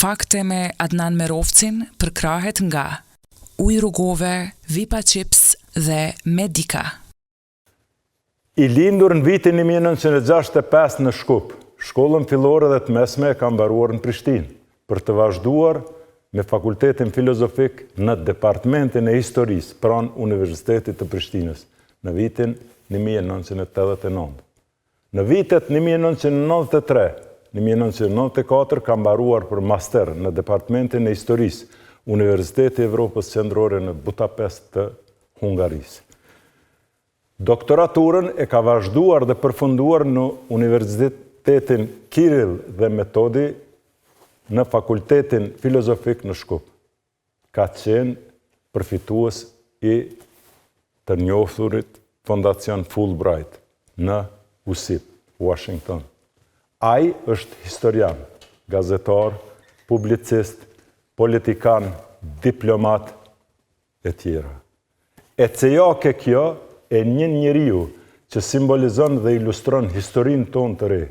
fakte me Adnan Merovcin përkrahet nga Ujë rrugove, Vipa Chips dhe Medika. I lindur në vitin 1965 në Shkup, shkollën fillore dhe të mesme e ka mbaruar në Prishtinë, për të vazhduar me fakultetin filozofik në Departamentin e Historisë pranë Universitetit të Prishtinës në vitin 1989. Në vitet 1993-1994 ka mbaruar për master në Departamentin e Historisë Universiteti Evropës Qendrore në Budapest të Hungarisë. Doktoraturën e ka vazhduar dhe përfunduar në Universitetin Kirill dhe Metodi në Fakultetin Filozofik në Shkup. Ka qenë përfitues i të njohësurit Fondacion Fulbright në UCIP, Washington. Ai është historian, gazetar, publicist, politikan, diplomat e tjera. E cejake kjo e një njeriu që simbolizon dhe ilustron historinë tonë të re,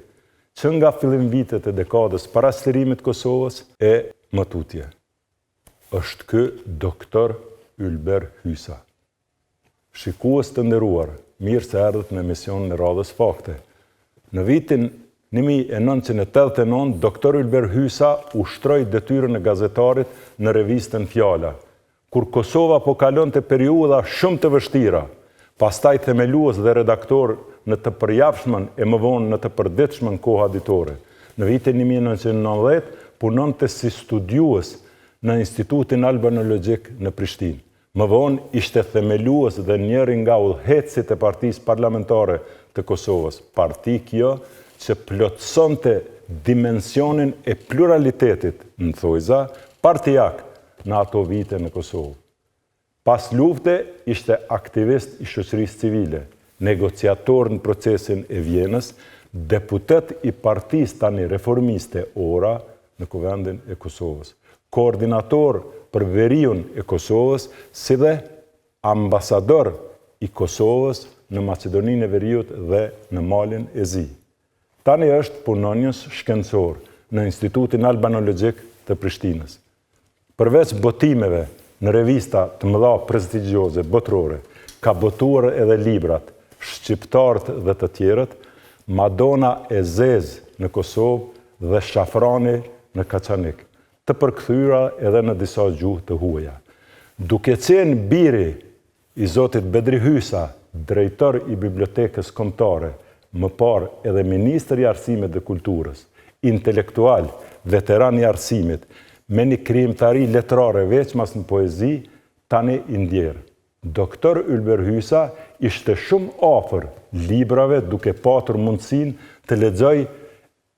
që nga fillim vitet e dekadës para slirimit Kosovës e më tutje. Është ky doktor Ylber Hysa. Shikues të nderuar, mirë se erdhët në emisionin e Radhës Fakte. Në vitin 1989, doktor Ylber Hysa ushtroi detyrën e gazetarit në revistën Fjala, kur Kosova po kalonte periudha shumë të vështira, pastaj themelues dhe redaktor në të përjapshmen e më vonë në të përditshmën kohë ditore. Në vitin 1990 punonte si studiues në Institutin Albanologjik në Prishtinë. Më vonë ishte themelues dhe njëri nga udhëheqësit e Partisë Parlamentare të Kosovës, parti kjo që plotësonte dimensionin e pluralitetit në thojza partijak në ato vite në Kosovë. Pas lufte ishte aktivist i shoqërisë civile, negociator në procesin e Vjenës, deputet i partisë tani reformiste Ora në Kuvendin e Kosovës, koordinator për veriun e Kosovës, si dhe ambasador i Kosovës në Maqedoninë e Veriut dhe në Malin e Zi. Tani është punonjës shkencor në Institutin Albanologjik të Prishtinës. Përveç botimeve në revista të mëdha prestigjioze botërore, ka botuar edhe librat Shqiptarët dhe të tjerët, Madona e Zez në Kosovë dhe Shafrani në Kaçanik, të përkthyera edhe në disa gjuhë të huaja. Duke qenë biri i zotit Bedri Hysa, drejtor i Bibliotekës Kombëtare, më parë edhe ministri i Arsimit dhe Kulturës, intelektual, veteran i arsimit, me një krijimtari letrare veçmas në poezi, tani i ndjerë. Doktor Ylber Hysa ishte shumë afër librave duke patur mundësinë të lexoj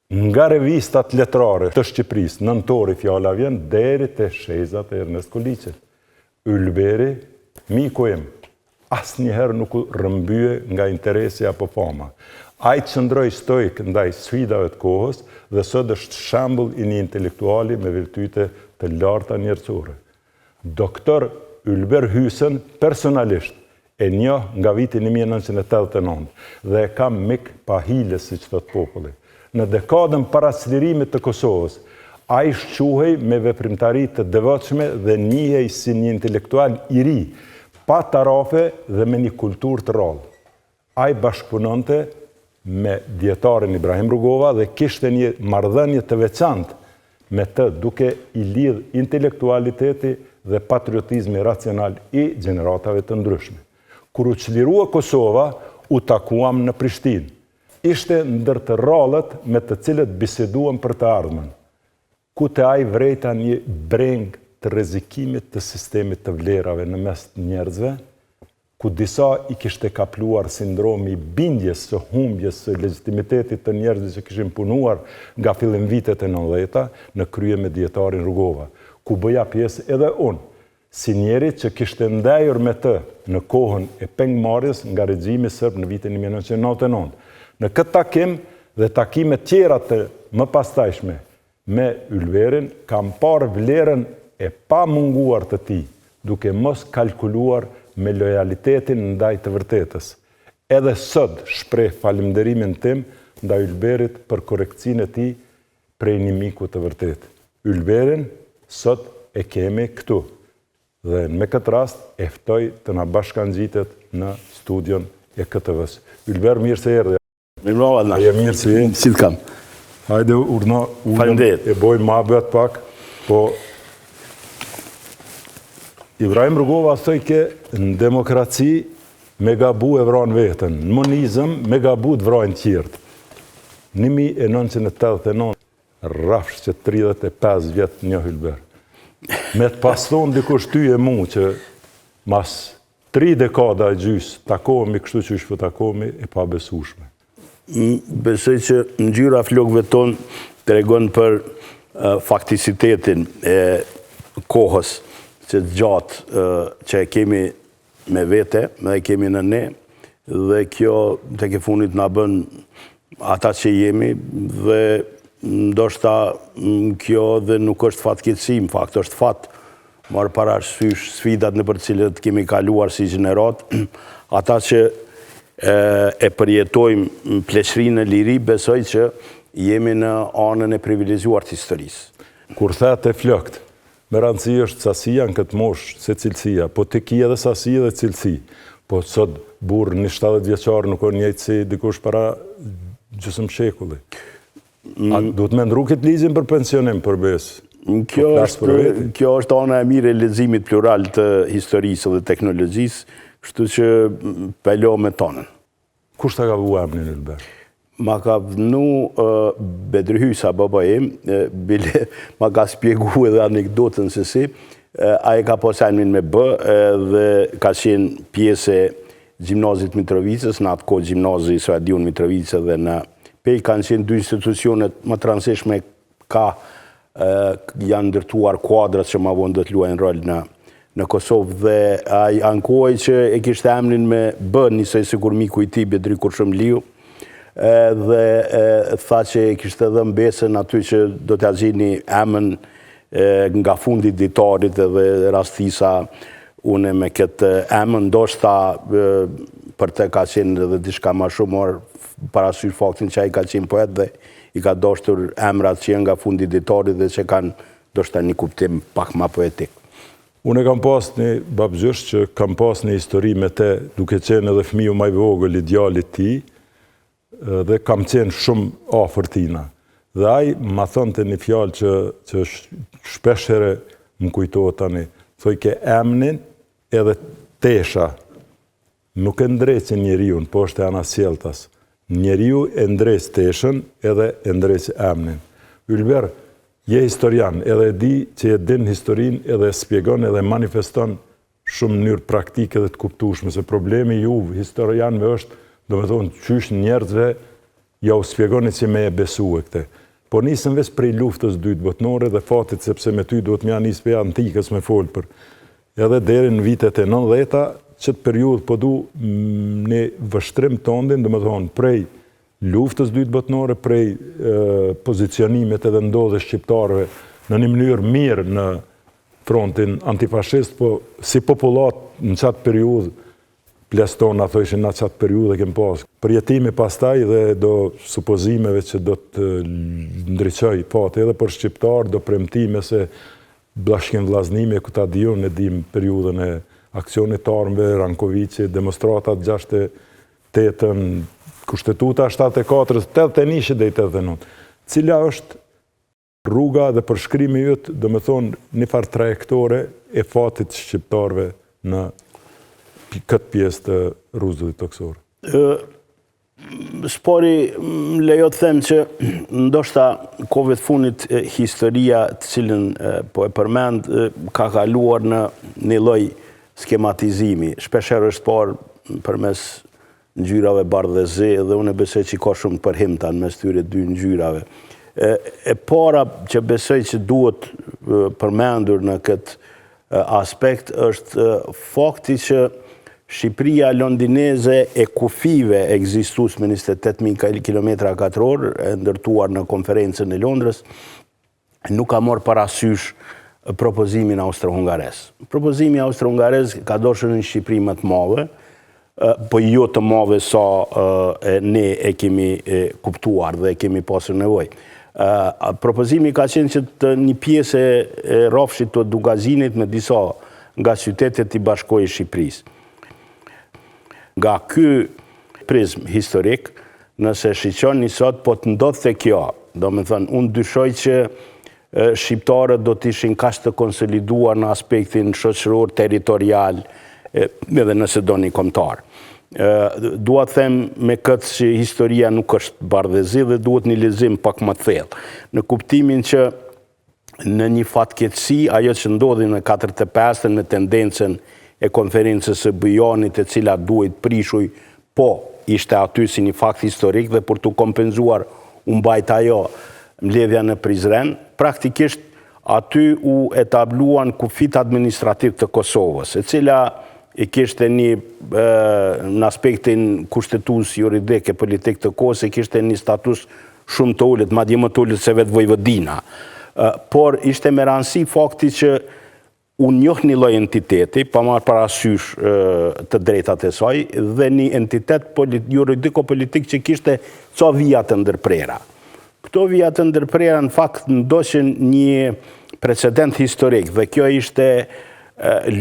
nga revistat letrare të Shqipërisë, Nëntori fjala vjen, deri te shezat e Ernest Koliçit. Ylberi, miku im, asnjëherë nuk u rrëmbye nga interesi apo fama. Ai qëndroi stoik ndaj sfidave të kohës dhe sot është shembull i një intelektuali me virtyte të larta njerëzore. Doktor Ylber Hysën personalisht e njoh nga viti 1989 dhe e kam mik pa hile, siç thot populli. Në dekadën para çlirimit të Kosovës, ai shquhej me veprimtari të devotshme dhe njihej si një intelektual i ri, pa tarafe dhe me një kulturë të rrallë. Ai bashkëpunonte me dietarin Ibrahim Rugova dhe kishte një marrëdhënie të veçantë me të, duke i lidh intelektualiteti dhe patriotizmi racional i gjeneratave të ndryshme. Kur u çlirua Kosova, u takuam në Prishtinë. Ishte ndër të rrallët me të cilët biseduam për të ardhmen, ku te ai vrejta një breng të rrezikimit të sistemit të vlerave në mes të njerëzve, ku disa i kishte kapluar sindromi bindjes së humbjes së legitimitetit të njerëzve që kishin punuar nga fillim vitet e 90-ta në krye me dietarin Rugova, ku bëja pjesë edhe unë, si njeri që kishte ndajur me të në kohën e pengmarrjes nga regjimi serb në vitin 1999. Në këtë takim dhe takime tjera të më pastajshme me Ylberin, kam parë vlerën e pa munguar të tij, duke mos kalkuluar me lojalitetin ndaj të vërtetës. Edhe sot shpreh falënderimin tim ndaj Ylberit për korrektësinë e tij prej një miku të vërtetë. Ylberin sot e kemi këtu. Dhe me këtë rast e ftoj të na bashkangjitet në studion e KTV-s. Ylber, mirë se erdhe. Mirë se je. Si të kam. Hajde urna Faleminderit. e boj ma bëhet pak, po Ibrahim Rugova thoi ke në demokraci me gabu e vranë vetën, në monizëm me gabu të vrajnë tjirtë. 1989, rafsh që 35 vjetë një Ylber. Me të paston dikush ty e mu që mas 3 dekada e gjysë takohemi kështu që ishpo takohemi e pa besushme. Besoj që ngjyra flokëve tonë tregon për fakticitetin e kohës që gjatë që e kemi me vete, me e kemi në ne, dhe kjo të ke funit nga bën ata që jemi, dhe ndoshta kjo dhe nuk është fatkeqësi, në fakt është fat, marrë parasysh sfidat në për cilët kemi kaluar si gjenerat, ata që e përjetojmë pleqërinë e liri, besoj që jemi në anën e privilegjuar të historisë. Kur thete flokët, me rëndësi është sasia në këtë mosh se cilësia, po të kia dhe sasi dhe cilësi. Po sot burë një 70 vjeqarë nuk o njëjtë si dikush para gjysmë shekulli. Duhet me ndru këtë ligjin për pensionim për besë. Kjo është ana e mirë e leximit plural të historisë dhe teknologjisë, kështu që pelo me tonën. Kush ta ka vua emnin Ylber? Ma ka vënu Bedri Hysa, baba im, bile ma ka spjegu edhe anekdotën se si, a e ka pos emnin me bë, dhe ka qenë pjesë e Gjimnazit Mitrovicës, në atë kohë Gjimnazi Suadiun Mitrovicë dhe në Pej, kanë qenë 2 institucionet më të rëndësishme janë ndërtuar kuadrat që ma vonë do të luajnë rol në Kosovë, dhe ai ankoj që e kishte emrin me bë, njësoj sikur miku i tij Bedri Kurshëmliu, dhe tha që e kishte dhënë besën aty që do t'ja gjeni emën nga fundi ditarit, dhe rastisa une me këtë emën, ndoshta për të ka qenë edhe diçka ma shumë, or parasysh faktin që ai ka qenë poet dhe i ka dashur emrat që janë nga fundi ditarit dhe që kanë ndoshta një kuptim pak ma poetik. Unë kam pas një babgjysh që kam pas një histori me te, duke qenë edhe fëmiu maj vogël i djalit ti, dhe kam qenë shumë afër tina. Dhe ai ma thonte një fjalë që shpeshere më kujtohet tani. Thoj ke emnin edhe tesha. Nuk e ndreqin njeriun, po është e anasjeltas. Njeriu e ndreq teshën edhe e ndreq emnin. Ylber, je historian, edhe di që e din historin edhe spjegon edhe manifeston shumë mënyrë praktike dhe të kuptueshme, se problemi ju historianëve është, do me thonë, qysh njerëzve ja u spjegoni që me e besu e këte. Po nisëm ves prej luftës dytë botnore dhe fatit, sepse me ty duhet mja nisë për antikës me folë për. Edhe deri në vitet e 90-ta, qëtë periudhë po du një vështrim të ndin, do me thonë, prej luftës dytë botnore, prej pozicionimet edhe ndodhe shqiptarëve në një mënyrë mirë në frontin antifashist, po si populat në qatë periudhë, plestona thojshin në qatë periudhë e kem pas. Përjetimi pastaj dhe do supozimeve që do të ndryqoj pati edhe për shqiptar, do premtime se bashkim vllaznimi e këta dion e dim periudhën e aksionit armëve, Rankovici, demonstratat 68-ën, kushtetuta 74, 81 dhe 89. Cila është rruga dhe përshkrimi jëtë, do me thonë, një farë trajektore e fatit shqiptarve në këtë pjesë të rruzullit toksor? Spori, lejo të them që ndoshta kove të funit historia të cilën po e përmend ka kaluar në një lloj skematizimi. Shpeshherë është parë përmes ngjyrave bardhë dhe zi, dhe unë besoj që ka shumë përhimta mes tyre 2 ngjyrave. E para që besoj që duhet përmendur në këtë aspekt është fakti që Shqipëria londineze e kufive ekzistus me 28.000 km2, e ndërtuar në konferencën e Londrës, nuk ka marrë parasysh propozimin austro-hungares. Propozimi austro-hungares ka dashur në Shqipëri më të madhe, po jo të madhe sa ne e kemi kuptuar dhe e kemi pasur nevojë. Propozimi ka qenë që të një pjesë e rrofshit të Dugazinit me disa nga qytetet i Bashkojë Shqipërisë. Nga ky prizm historik, nëse shiqoni sot, po të ndodhte kjo, do me thënë, unë dyshoj që shqiptarët do të ishin kaq të konsoliduar në aspektin shoqëror, territorial, edhe nëse do një kombëtar. Dua të them me këtë që historia nuk është bardhëzi dhe duhet një lexim pak më të thellë. Në kuptimin që në një fatkeqësi, ajo që ndodhi në 45-ën me tendencën e konferencës së Bujanit, e cila duhet prishuj, po ishte aty si një fakt historik dhe për të kompenzuar u mbajt ajo mbledhja në Prizren, praktikisht aty u etabluan kufit administrativ të Kosovës, e cila i kishte në aspektin kushtetues juridik e politik të kohës, e kishte një status shumë të ulët, madje më të ulët se vetë Vojvodina. Por ishte me rëndësi fakti që unë njoh një lloj entiteti, pa marrë parasysh të drejtat e saj, dhe një entitet juridiko-politik që kishte ca vija të ndërprera. Këto vija të ndërprera në fakt ndoqën një precedent historik, dhe kjo ishte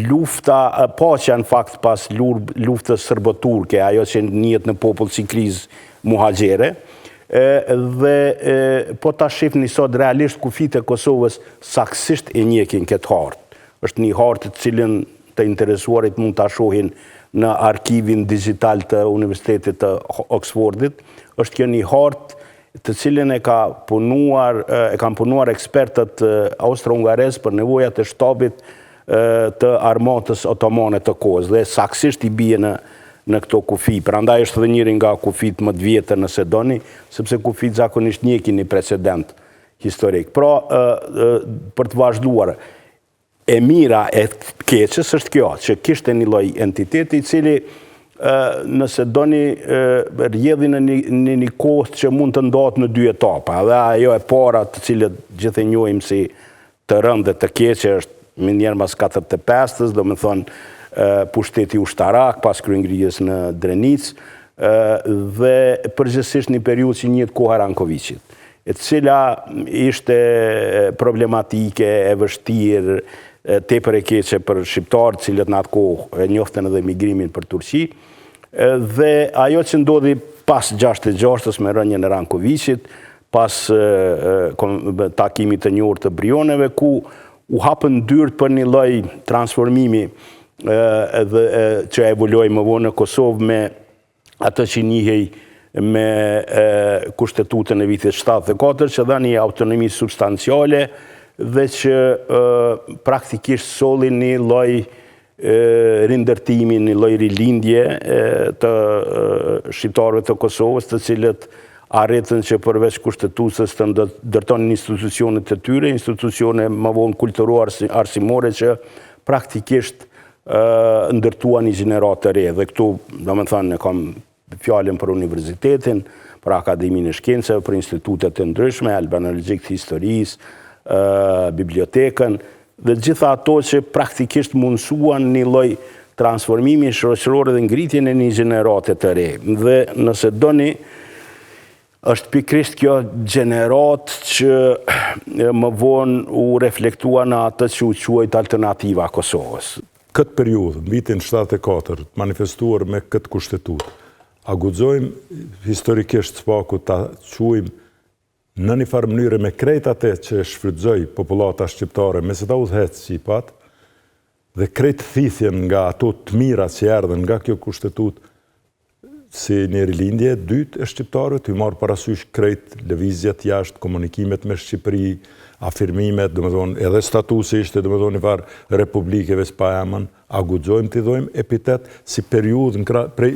lufta, paqja në fakt pas luftës serbo-turke, ajo që njihet në popull si krizë muhaxhere, dhe po ta shihni sot realisht kufit e Kosovës saktësisht e njekin këtë hartë. Është një hartë të cilën të interesuarit mund ta shohin në arkivin digital të Universitetit të Oxfordit. Është kjo një hartë të cilën e kanë punuar ekspertët austro-hungarez për nevojat e shtabit të armatës otomane të kohës, dhe saktësisht i bie në këto kufi. Prandaj është dhe njëri nga kufit më të vjetër nëse doni, sepse kufit zakonisht njekin një precedent historik. Pra, për të vazhduar, e mira e keqës është kjo, që kishte një lloj entiteti i cili nëse doni rrjedhin në një kohë që mund të ndahet në dy etapa, dhe ajo e para të cilët gjithë e njohim si të rëndë dhe të keqe është minjerë mas 45-ës, do me thonë pushteti ushtarak pas kryengritjes në Drenicë, dhe përgjithsisht një periudhë që njihet koha Rankovicit, e cila ishte problematike, e vështirë, tepër e keqe për shqiptarët, cilët në atë kohë e njoftën edhe migrimin për Turqi, dhe ajo që ndodhi pas 66-ës me rënjën e Rankovicit, pas takimit të njohur të Brioneve, ku u hapën dyert për një lloj transformimi që evoloi më vonë në Kosovë me atë që njihej me kushtetutën e vitit 74, që dha një autonomi substanciale dhe që praktikisht solli një lloj rindërtimi, një lloj rilindje të shqiptarëve të Kosovës, të cilët arritën që përveç kushtetuesës të ndërtonin institucionet të tyre, institucione më vonë kulturore, arsimore, që praktikisht ndërtuan një gjenerat të re. Dhe këtu, do me thënë, kam fjalën për universitetin, për Akademinë e Shkencave, për institutet të ndryshme, albanologjik të historisë, bibliotekën, dhe gjitha ato që praktikisht mundsuan një lloj transformimi shoqëror dhe ngritjen e një gjenerate të re. Dhe nëse doni, është pikrisht kjo gjenerat që më vonë u reflektua në atë që u quajt alternativa Kosovës. Këtë periudhë, në vitin 74, manifestuar me këtë kushtetut, a guxojmë historikisht spaku ta quajmë në një farë mënyrë me krejt atë që shfrytëzoi popullata shqiptare me se ta udhëhec Shqipat, dhe krejt thithjen nga ato të mira që erdhen nga kjo kushtetut si një rilindje, dytë e shqiptarët, i marë parasysh krejt lëvizjet jashtë, komunikimet me Shqipëri, afirmimet, edhe statusi ishte, një farë republikeve s'pa emën, a guxojmë t'i dhojmë epitet si periudhë,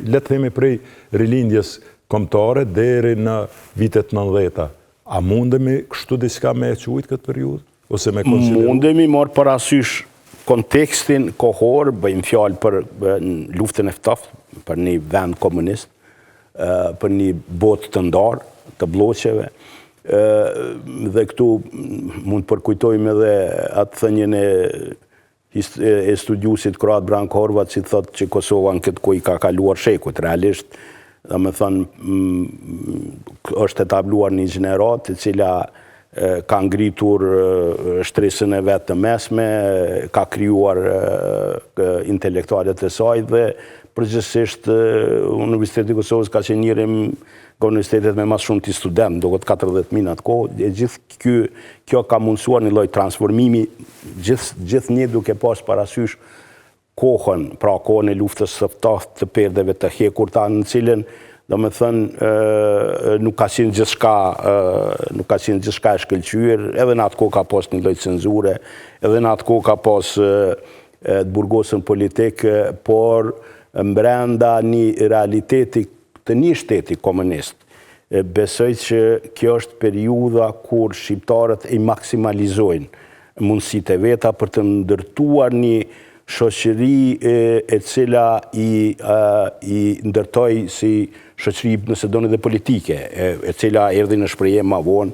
le të themi prej rilindjes kombëtare deri në vitet 90-ta. A mundemi kështu diçka me e quajt këtë periudhë? Ose me konsideru? Mundemi marë parasysh kontekstin kohor, bëjmë fjalë për luftën e ftoftë, për një vend komunist, për një botë të ndarë, të bloqeve, dhe këtu mund përkujtojmë edhe atë thënien e studiusit Kroat Branko Horvat, që thotë që Kosova në këtë kohë i ka kaluar shekut. Realisht, dhe me thënë, është etabluar një gjenerat e cila ka ngritur shtresën e vetë të mesme, ka krijuar intelektualet e saj dhe përgjithsisht Universiteti i Kosovës ka qenë njëri nga universitetet me mas shumë të student, do këtë 40.000 atë kohë, e gjithë kjo ka mundësuar një lloj transformimi, gjithë një duke pas parasysh kohën, pra kohën e luftës së ftohtë të perdeve të hekurta, në cilën do me thënë, nuk ka qenë gjithçka e shkëlqyer, edhe në atë kohë ka pas një lloj cenzure, edhe në atë kohë ka pas të burgosën politik, por brenda një realiteti të një shteti komunist. Besoj që kjo është periudha kur shqiptarët i maksimalizojnë mundësitë e veta për të ndërtuar një shoqëri e cila i ndërtoi si shoqëri, nëse doni, dhe politike, e cila erdhi në shprehje më vonë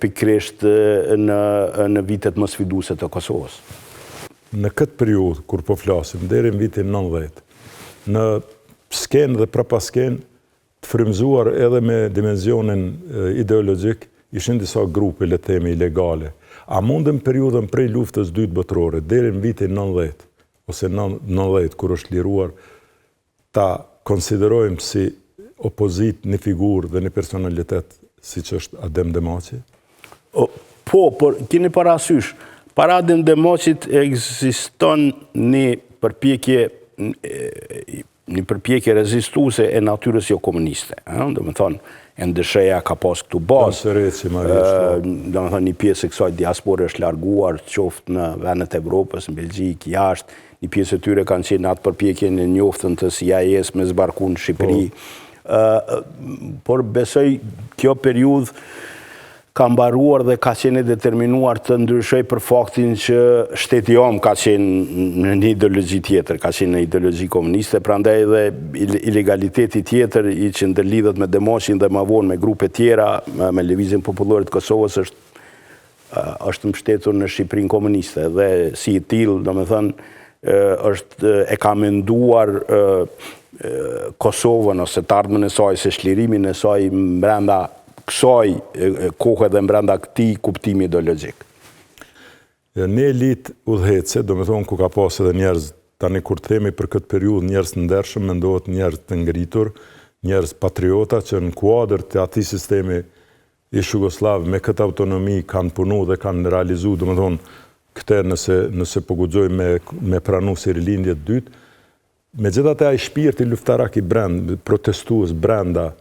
pikërisht në vitet më sfiduese të Kosovës. Në këtë periudhë, kur po flasim, deri në vitin 90, në skenë dhe prapaskenë, të frymzuar edhe me dimensionin ideologjik, ishin disa grupe, le themi, ilegale. A mundëm periudhën prej luftës dytë botërore, deri në vitin 90, ose 90, kur është liruar, ta konsiderojmë si opozit një figurë dhe një personalitet si që është Adem Demaci? Po, por keni parasysh, para Adem Demacit ekziston një përpjekje rezistuese e natyrës jo komuniste. Do me thonë, NDSH-ja ka pas këtu bazë, do me thonë një pjesë e kësaj diaspore është larguar, qoftë në vendet e Evropës, në Belgjikë, jashtë, një pjesë e tyre kanë qenë atë përpjekje në njoftën të CIA-s me zbarku në Shqipëri. Por besoj kjo periudhë ka mbaruar dhe ka qenë determinuar të ndryshoj për faktin që shteti jam ka qenë në një ideologji tjetër, ka qenë në ideologji komuniste, prandaj edhe ilegaliteti tjetër i që ndërlidhet me Demacin dhe më vonë me grupe tjera, me Lëvizjen Popullore të Kosovës është mbështetur në Shqipërinë komuniste dhe si i tillë, domethënë, e ka menduar Kosovën ose të ardhmen e saj, se shlirimin e saj brenda kësaj kohë dhe brenda këtij kuptimi ideologjik. Një elitë udhëhece, do me thonë ku ka pas edhe njerëz, tani kur themi për këtë periudhë njerëz të ndershëm, mendohet njerëz të ngritur, njerëz patriota që në kuadër të atij sistemi ish Jugosllav me këtë autonomi kanë punu dhe kanë realizu, do me thonë këte nëse po guxojmë me pranu si rilindje të dytë, megjithatë ai shpirti luftarak i brenda, protestues brenda,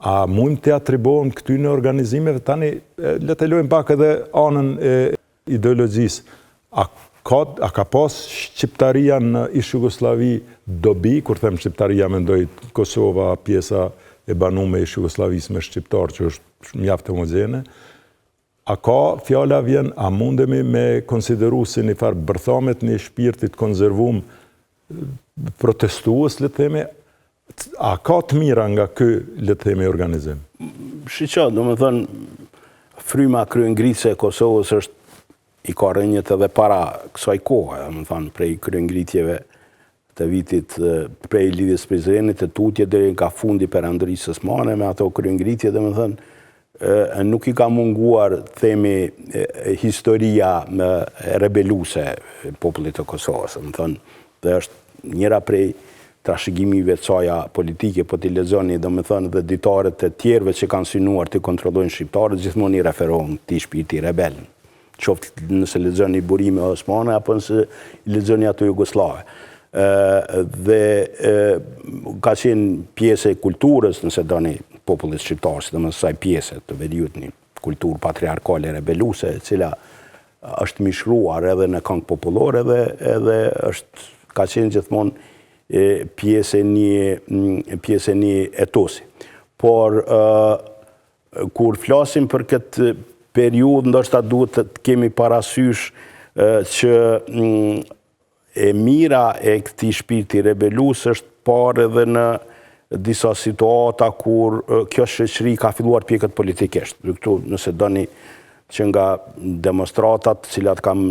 a mund të atribuojmë këtyre organizimeve? Tani le të lojmë pak edhe anën e ideologjisë. A ka pas shqiptaria në ish Jugosllavi dobi, kur them shqiptaria mendoj Kosova, pjesa e banuar e ish Jugosllavisë me shqiptar që është mjaft homogjene. A ka, fjala vjen, a mundemi me konsideru si një farë bërthamet një shpirtit konservum protestues, le të themi, a ka të mira nga ky, le të themi, organizim? Shiqo, do me thënë, fryma kryengritëse e Kosovës është i ka rënjët edhe para kësaj kohë, do me thënë, prej kryengritjeve të vitit, prej lidhjes Prizrenit, të tutje, deri nga fundi Perandrisë Osmane, me ato kryengritje, do me thënë, nuk i ka munguar, themi, historia rebeluse e popullit të Kosovës, do me thënë, dhe është njëra prej trashëgimive të saja politike, po t'i lexoni, do me thënë, dhe ditarët e tjerëve që kanë synuar të kontrollojnë shqiptarët, gjithmonë i referohen këtij shpirti rebel. Qoftë nëse lexoni burime osmane, apo nëse lexoni ato jugoslave. Dhe ka qenë pjesë e kulturës, nëse doni, popullit shqiptar, sidomos asaj pjese të veriut një kulturë patriarkale rebeluse, e cila është mishruar edhe në këngë popullore edhe ka qenë gjithmonë pjesë e një etosi. Por kur flasim për këtë periudhë, ndoshta duhet të kemi parasysh që e mira e këtij shpirti rebelus është parë edhe në disa situata kur kjo shoqëri ka filluar pjekët politikisht. Këtu, nëse doni, që nga demonstratat, cilat kanë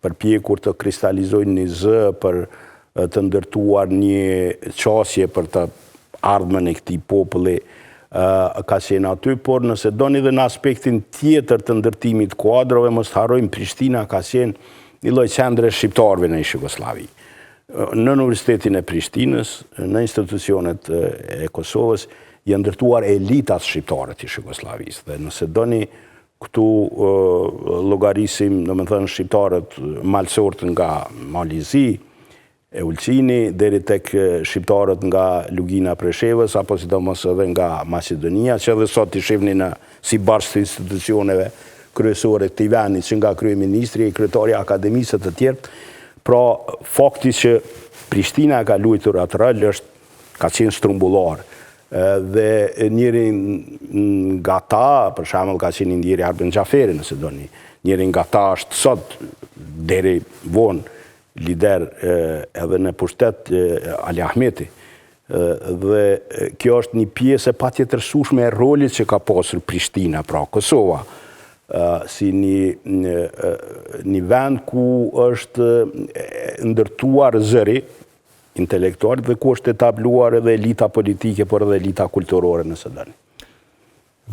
përpjekur të kristalizojnë një zë për të ndërtuar një qasje për të ardhmen e këtij populli, ka qenë aty, por nëse doni dhe në aspektin tjetër të ndërtimit kuadrove, mos të harrojmë Prishtina ka qenë një lloj qendre shqiptarëve në Jugosllavi. Në Universitetin e Prishtinës, në institucionet e Kosovës, janë ndërtuar elitat shqiptare të Jugosllavisë. Dhe nëse doni këtu llogarisim, domethënë shqiptarët malsort nga Malizi, e Ulqini, deri tek shqiptarët nga Lugina Preshevës, apo sidomos edhe nga Macedonia, që edhe sot i shihni në si barsë të institucioneve kryesore të vendit, që nga kryeministri, kryetari i akademisë të tjerë. Pra, fakti që Prishtina ka luajtur atë rol ka qenë strumbullar. Dhe njëri nga ta, për shembull, ka qenë Indiri Arben Xhaferi, nëse doni. Njëri nga ta është sot deri vonë lider edhe në pushtet Ali Ahmeti. Dhe kjo është një pjesë e patjetërsueshme e rolit që ka pasur Prishtina, pra Kosova, si një vend ku është ndërtuar zëri intelektual dhe ku është etabluar edhe elita politike, por edhe elita kulturore, nëse doni.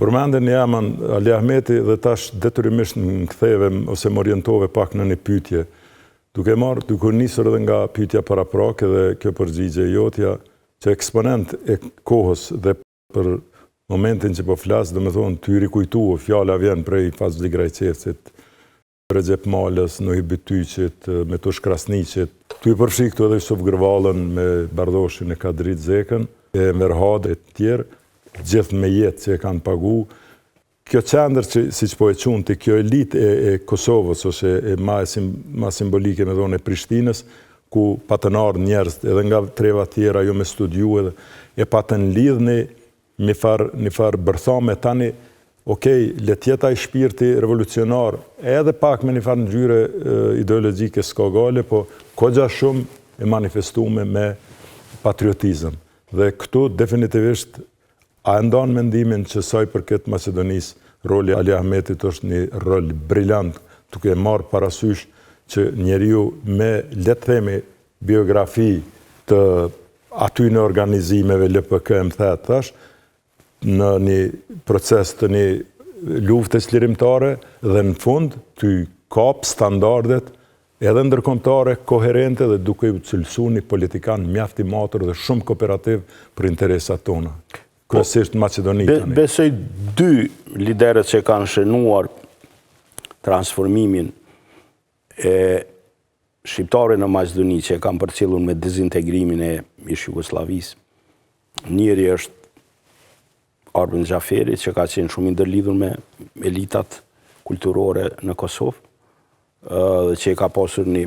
Përmendën jamën Ali Ahmeti dhe tash detyrimisht në ktheve ose më orientove pak në një pyetje. Duke nisur edhe nga pyetja paraprake dhe kjo përgjigje jotja, që eksponent e kohës dhe për momentin që po flas, domethënë ty rikujtuo, fjala vjen prej Fazli Grajçevcit, Recep Malës, Nuhi Bytyqit, Metosh Krasniqit. Ty përfshi këtu edhe Yusuf Gërvallën me Bardoshin e Kadrit Zekën, e Merhad e tjerë, gjithë me jetë që e kanë pagu. Kjo qendër që, siç po e qunë, kjo elitë e Kosovës, ose e ma simbolike me dhone e Prishtinës, ku patën ardhë njerëz edhe nga treva tjera, jo me studiu edhe, e patën lidhni një farë bërthame tani, okej, letjeta i shpirti revolucionar, edhe pak me një farë ngjyre ideologjike s'ka gale, po kogja shumë e manifestume me patriotizëm. Dhe këtu definitivisht a ndan mendimin që saj përket Macedonisë, roli Ali Ahmetit është një rol briljant, duke marrë parasysh që njeriu me, le të themi, biografi të aty në organizimeve LPK më thetë thash, në një proces të një lufte çlirimtare dhe në fund të kap standardet edhe ndërkombëtare koherente dhe duke u cilësuar një politikan mjaft i matur dhe shumë kooperativ për interesat tona. Kryesisht Maqedonia. Besoj dy liderët që kanë shënuar transformimin e shqiptarëve në Maqedoni që kanë përcjellur me dezintegrimin e Jugosllavisë. Njëri është Arben Xhaferi, që ka qenë shumë ndërlidhur me elitat kulturore në Kosovë, dhe që ka pasur një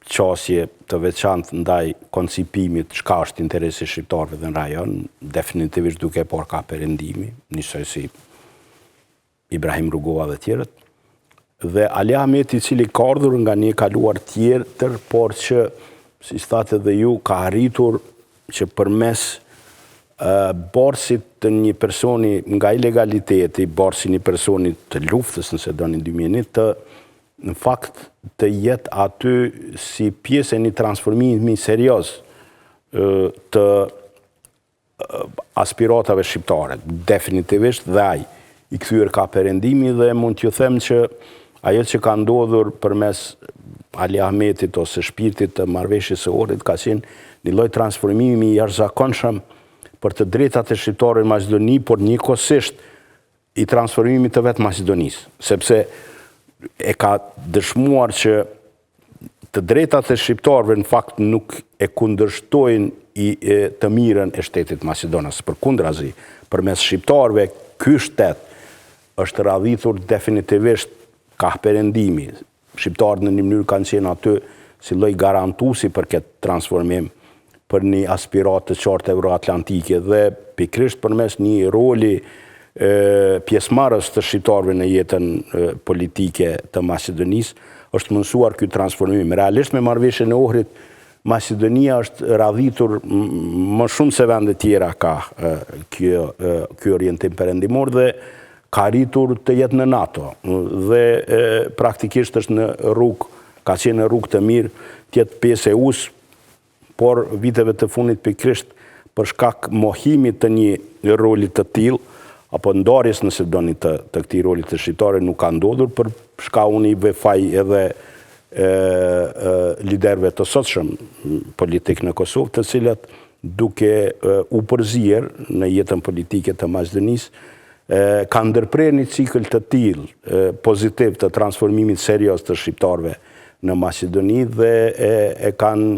qasje të veçantë ndaj koncipimit çka është interesi shqiptarëve dhe në rajon, definitivisht duke por ka perëndimi, njësoj si Ibrahim Rugova dhe tjerët. Dhe Ali Ahmeti, i cili ka ardhur nga një kaluar tjetër, por që, si thatë edhe ju, ka arritur që përmes borësit të një personi nga ilegaliteti, borësi një personi të luftës, nëse do një 2001, në fakt të jetë aty si pjesë e një transformimi serios të aspiratave shqiptare. Definitivisht dhe ai i kthyer ka perëndimi dhe mund t'ju them që ajo që ka ndodhur përmes Ali Ahmetit ose shpirtit të marrëveshjes së Ohrit ka qenë një lloj transformimi i jashtëzakonshëm për të drejtat e shqiptarëve në Maqedoni, por njëkohësisht i transformimit të vetë Maqedonisë, sepse e ka dëshmuar që të drejtat e shqiptarëve në fakt nuk e kundërshtojnë të mirën e shtetit Maqedonës. Përkundrazi, përmes shqiptarëve ky shtet është radhitur definitivisht ka perëndimi. Shqiptarët në një mënyrë kanë qenë aty si lloj garantuesi për këtë transformim, për një aspirat të qartë euroatlantike dhe pikrisht përmes një roli pjesëmarrës të shqiptarëve në jetën politike të Maqedonisë, është mundësuar ky transformim. Realisht me marrëveshjen e Ohrit, Maqedonia është radhitur më shumë se vende tjera ka ky orientim perëndimor dhe ka arritur të jetë në NATO dhe praktikisht është në rrugë, ka qenë në rrugë të mirë, të jetë pjesë e US, por viteve të fundit pikrisht për shkak mohimit të një rolit të tillë, apo ndarjes nëse doni të këtij rolit të shqiptarëve nuk ka ndodhur për shkakun i vefaj edhe liderëve të sotshëm politik në Kosovë, të cilat duke u përzier në jetën politike të Maqedonisë, kanë ndërprer një cikël të tillë pozitiv të transformimit serioz të shqiptarëve në Maqedoni dhe e kanë,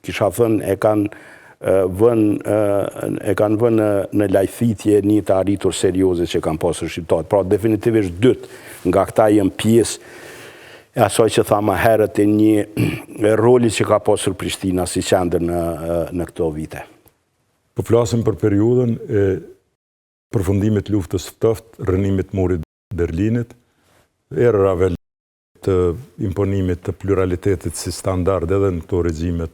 kisha thënë, e kanë vënë në lajthitje një të arritur serioze që kanë pasur shqiptarët. Pra definitivisht dytë nga këta janë pjesë e asaj që tha më herët e një roli që ka pasur Prishtina si qendër në këto vite. Po flasim për periudhën e përfundimit luftës ftoftë, rënimit murit Berlinit, erave të imponimit të pluralitetit si standard edhe në këto regjimet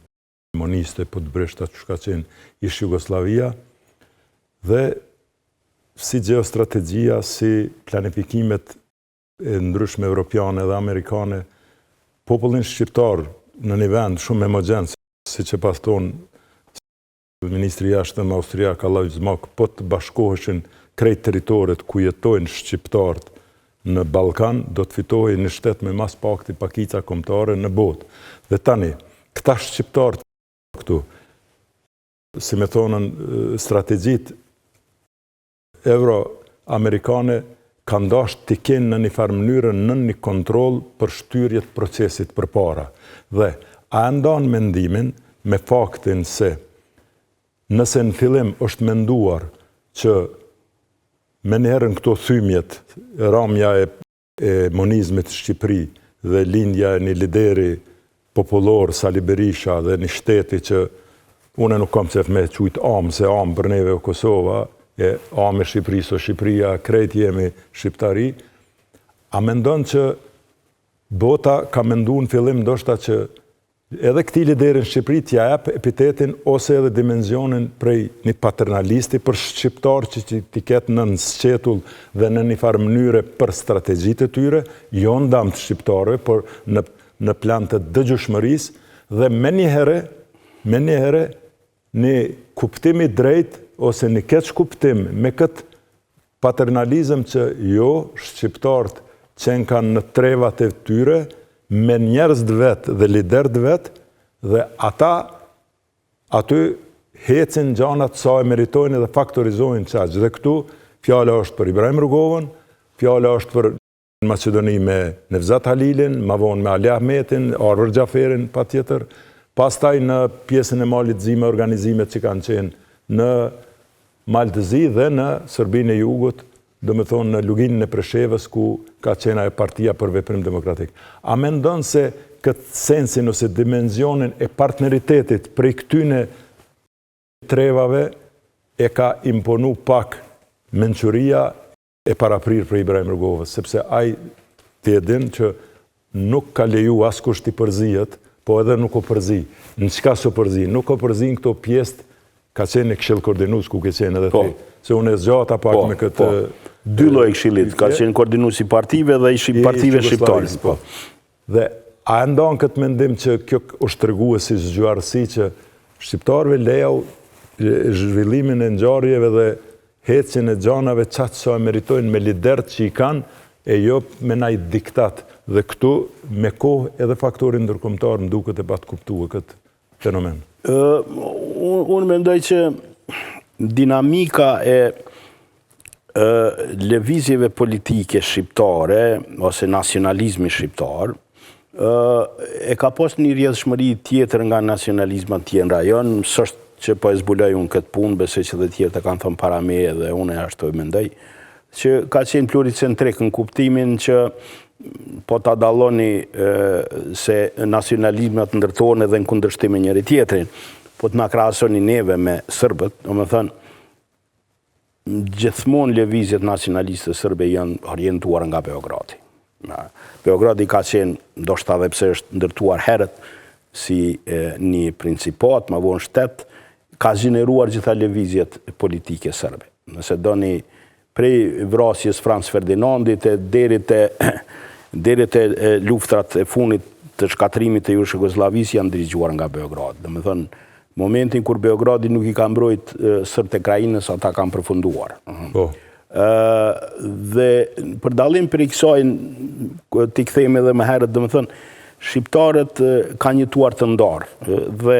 komuniste, po të breshta që ka qenë ish Jugoslavia, dhe si geostrategjia, si planifikimet e ndryshme evropiane dhe amerikane, popullin shqiptar në një vend shumë homogen, si që pas tonë Ministri jashtëm austriak Alojz Zmak, po të bashkoheshin krejt teritorit ku jetojnë shqiptarët në Ballkan, do të fitohej një shtet me mas pakti pakica kombëtare në botë. Dhe tani, këta shqiptarët këtu, si me thonën strategjit euro-amerikane, kanë dashur të kenë në një farë mënyrë në një kontroll për shtyrjet procesit përpara. Dhe a ndan mendimin me faktin se nëse në fillim është menduar që me njerën këto thymjet, ramja e monizmit Shqipëri dhe lindja e një lideri popullor, Sali Berisha, dhe një shteti që une nuk kam qef me qujt amë, se amë për neve o Kosova, e amë e Shqipërisë o Shqipëria, krejt jemi shqiptari, a mendon që bota ka mendu në fillim ndoshta që edhe këti liderin Shqipëri t'ja jep epitetin ose edhe dimenzionin prej një paternalisti për shqiptar që t'i ketë në nësqetull dhe në një farë mënyre për strategjit e tyre, jo ndam të shqiptarëve, por në plan të dëgjushmëris dhe me njëherë një kuptimi drejt ose një keq kuptim me këtë paternalizëm që jo shqiptarët qenë kanë në trevat e tyre, me njerëz të vetë dhe lider të vetë, dhe ata aty hecin gjanat sa e meritojnë dhe faktorizojnë qaq. Dhe këtu fjala është për Ibrahim Rugovën, fjala është për në Maqedoni me Nevzat Halilin, ma vonë me Ali Ahmetin, Arvër Gjaferin pa tjetër, pastaj në pjesën e Malit Zi me organizimet që kanë qenë në Maltëzi dhe në Sërbinë e Jugut, do me thonë në luginën e Preshevës ku ka qena e Partia për Veprim Demokratik. A mendon se këtë sensin ose dimenzionin e partneritetit prej këtyne trevave e ka imponu pak menquria e paraprir për Ibrahim Rugovës, sepse ai të edhin që nuk ka leju askush t'i përzijet, po edhe nuk o përzi. Në qka së përzi? Nuk o përzi në këto pjesë ka qenë e këshill koordinus ku ke qenë edhe ti. Se unë e zgjata pak me këtë... Dy lloj këshillit, ka qenë koordinus i partive dhe i partive shqiptare. Dhe a ndan këtë mendim që kjo është treguar si zgjuarësi që shqiptarëve lejau zhvillimin e ngjarjeve dhe hecin e gjanave qatë sa e meritojnë me liderët që i kanë e jo me naj diktat. Dhe këtu me kohë edhe faktorin ndërkombëtar më duket e pat kuptuar këtë fenomen. Unë mendoj që dinamika e lëvizjeve politike shqiptare ose nacionalizmi shqiptar e ka pas një rrjedhshmëri tjetër nga nacionalizmat tjerë në rajon, s'është që po e zbuloj unë këtë punë, besoj që dhe tjerë të kanë thënë para meje dhe unë e ashtu e mendoj, që ka qenë pluricentrik në kuptimin që po ta dalloni se nacionalizmat ndërtohen edhe në kundërshtim me njëri tjetrin, po të na krahasoni neve me serbët, domethënë gjithmonë lëvizjet nacionaliste serbe janë orientuar nga Beogradi. Beogradi ka qenë, ndoshta edhe pse është ndërtuar herët si një principat, ma vonë shtet, ka zgjeneruar gjitha lëvizjet politike serbe. Nëse doni prej vrasjes Franz Ferdinandit deri te luftrat e fundit të shkatrimit të Jugosllavisë janë dirigjuar nga Beograd. Domethënë Momentin kur Beogradi nuk I ka mbrojt sërt e Krajinës, ata kanë përfunduar. Dhe për dallim për I kësaj, t'i kthejmë edhe më herët, dhe më thënë, shqiptarët kanë jetuar të ndarë dhe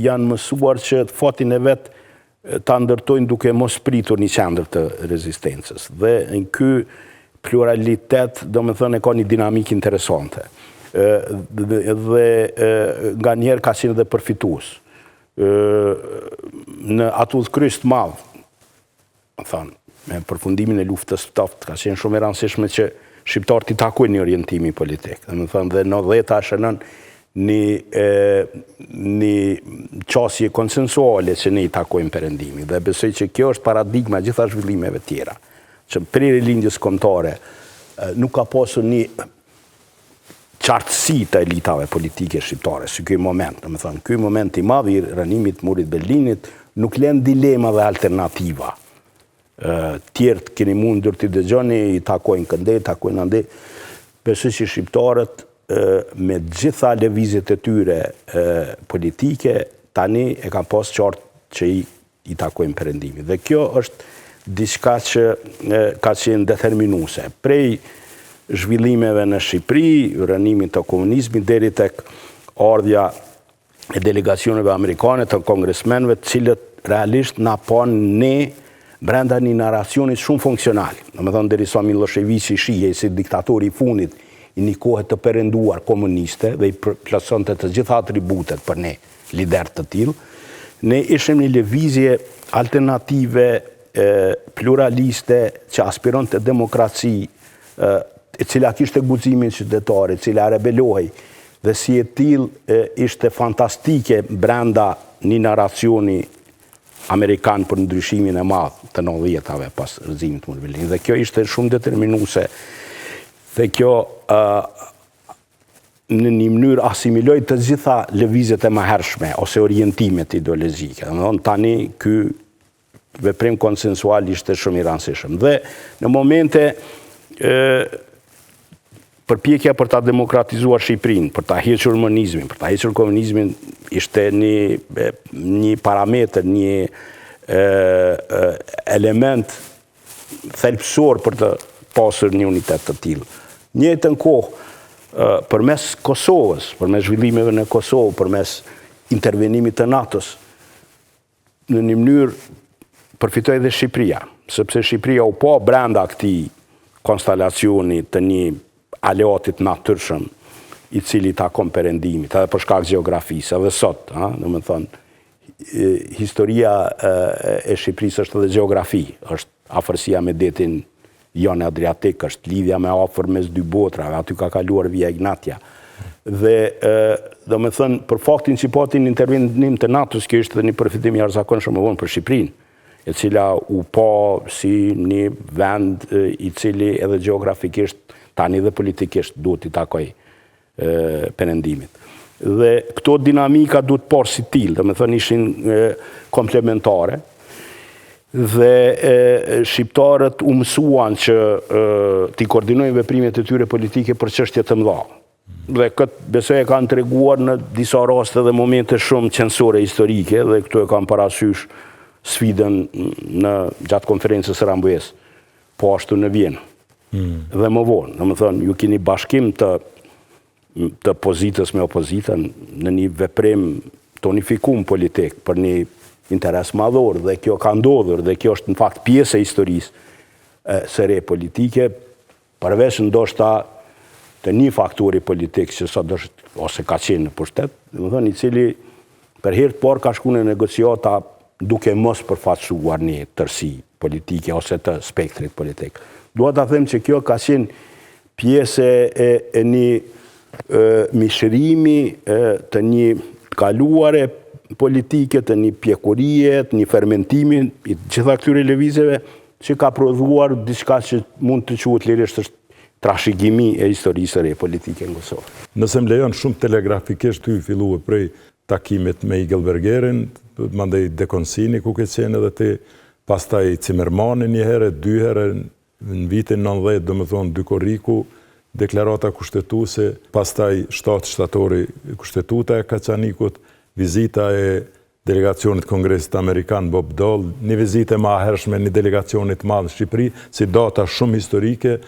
janë mësuar që fatin e vetë ta ndërtojnë duke mos pritur një qendër të rezistencës. Dhe në ky pluralitet, do më thënë, e ka një dinamik interesante. Dhe nga njerë ka qenë dhe përfitus. Në atull krys të madhë, me përfundimin e luftës së ftoftë, ka qenë shumë e rëndësishme që shqiptarët I takojnë një orientimi politik. Dhe në 10-ta shënën një qasje konsensuale që ne I takojmë perëndimi. Dhe besoj që kjo është paradigma gjitha zhvillimeve tjera. Që prej lindjes kombëtare nuk ka pasur një qartësi të elitave politike shqiptare, si ky moment. Ky moment I madh I rënimit murit Berlinit nuk lën dilema dhe alternativa. Tjertë keni mundur t'i dëgjoni, I takojnë këndej, takojnë andej. Besoj që shqiptarët me gjitha lëvizjet e tyre politike, tani e kanë pas qartë që I takojnë perëndimi. Dhe kjo është diçka që ka qenë determinuese. Prej zhvillimeve në Shqipëri, rënimit të komunizmit, deri tek ardhja e delegacioneve amerikane të kongresmenëve, të cilët realisht na pan ne brenda një narracionit shumë funksional. Në më thënë, derisa Miloševići shihej si diktatori I fundit I një kohë të perënduar komuniste dhe I plotësonte të gjitha atributet për ne lider të tillë, ne ishim një lëvizje alternative, pluraliste, që aspiron të demokraci, e cila kishte guximin qytetare, e cila rebelohej, dhe si e tillë ishte fantastike brenda një narracioni Amerikan për ndryshimin e madh të 90-tave pas rrëzimit të Berlinit. Dhe kjo ishte shumë determinuese. Dhe kjo në një mënyrë asimiloi të gjitha lëvizjet e mëhershme ose orientimet ideologjike. Domthonë tani ky veprim konsensual ishte shumë I rëndësishëm. Dhe në momente përpjekja për ta demokratizuar Shqipërinë, për ta hequr monizmin, për ta hequr komunizmin, ishte një parametër, një element thelbësor për të pasur një unitet të tillë. Njëjtën kohë, përmes Kosovës, përmes zhvillimeve në Kosovë, përmes intervenimit të NATO-s, në një mënyrë përfitoi edhe Shqipëria, sepse Shqipëria u pa brenda këtij konstalacioni të një aleatit natyrshëm I cili takon perëndimit, edhe për shkak gjeografisë, edhe sot, domethënë, historia e Shqipërisë është edhe gjeografi, është afërsia me detin Jon Adriatik, është lidhja me afër mes dy botrave, aty ka kaluar Via Ignatia. Dhe domethënë, për faktin që pati një intervenim të NATO-s, kjo ishte një përfitim I jashtëzakonshëm më vonë për Shqipërinë, e cila u pa si një vend I cili edhe gjeografikisht tani dhe politikisht duhet I takoj perëndimit. Dhe këto dinamika duhet parë si tillë, domethënë ishin komplementare. Dhe shqiptarët u mësuan që t'i koordinojnë veprimet e tyre politike për çështje të mëdha. Dhe këtë besoj e kanë treguar në disa raste dhe momente shumë qendrore historike, dhe këtu e kanë parasysh sfidën gjatë konferencës së Rambujës, po ashtu në Vjenë. Dhe më vonë, domethënë, ju keni bashkim të pozitës me opozitën në një veprim tonifikum politik për një interes madhor, dhe kjo ka ndodhur, dhe kjo është në fakt pjesë e historisë së re politike, përveç ndoshta të një faktori politik që sot është ose ka qenë në pushtet, domethënë I cili për herë të parë ka shkuar në negociata duke mos përfaqësuar një tërësi politike ose të spektrit politik. Dua ta them që kjo ka qenë pjesë e një mishërimi të një kaluare politike, të një pjekurie, të një fermentimi I gjitha këtyre lëvizjeve që ka prodhuar diçka që mund të quhet lirisht është trashëgimi e historisë së re politike në Kosovë. Nëse më lejon shumë telegrafikisht ty fillue prej takimit me Igel Bergerin, mandej Dekonsini ku ke qenë edhe ti, pastaj Cimermani një herë, dy herë në vitin 90, domethënë Dykoriku, deklarata kushtetuese, pastaj 7 shtatori kushtetuta e Kaçanikut, vizita e delegacionit Kongresit Amerikan Bob Dole, një vizitë e hershme një delegacionit madh në Shqipëri, si data shumë historike.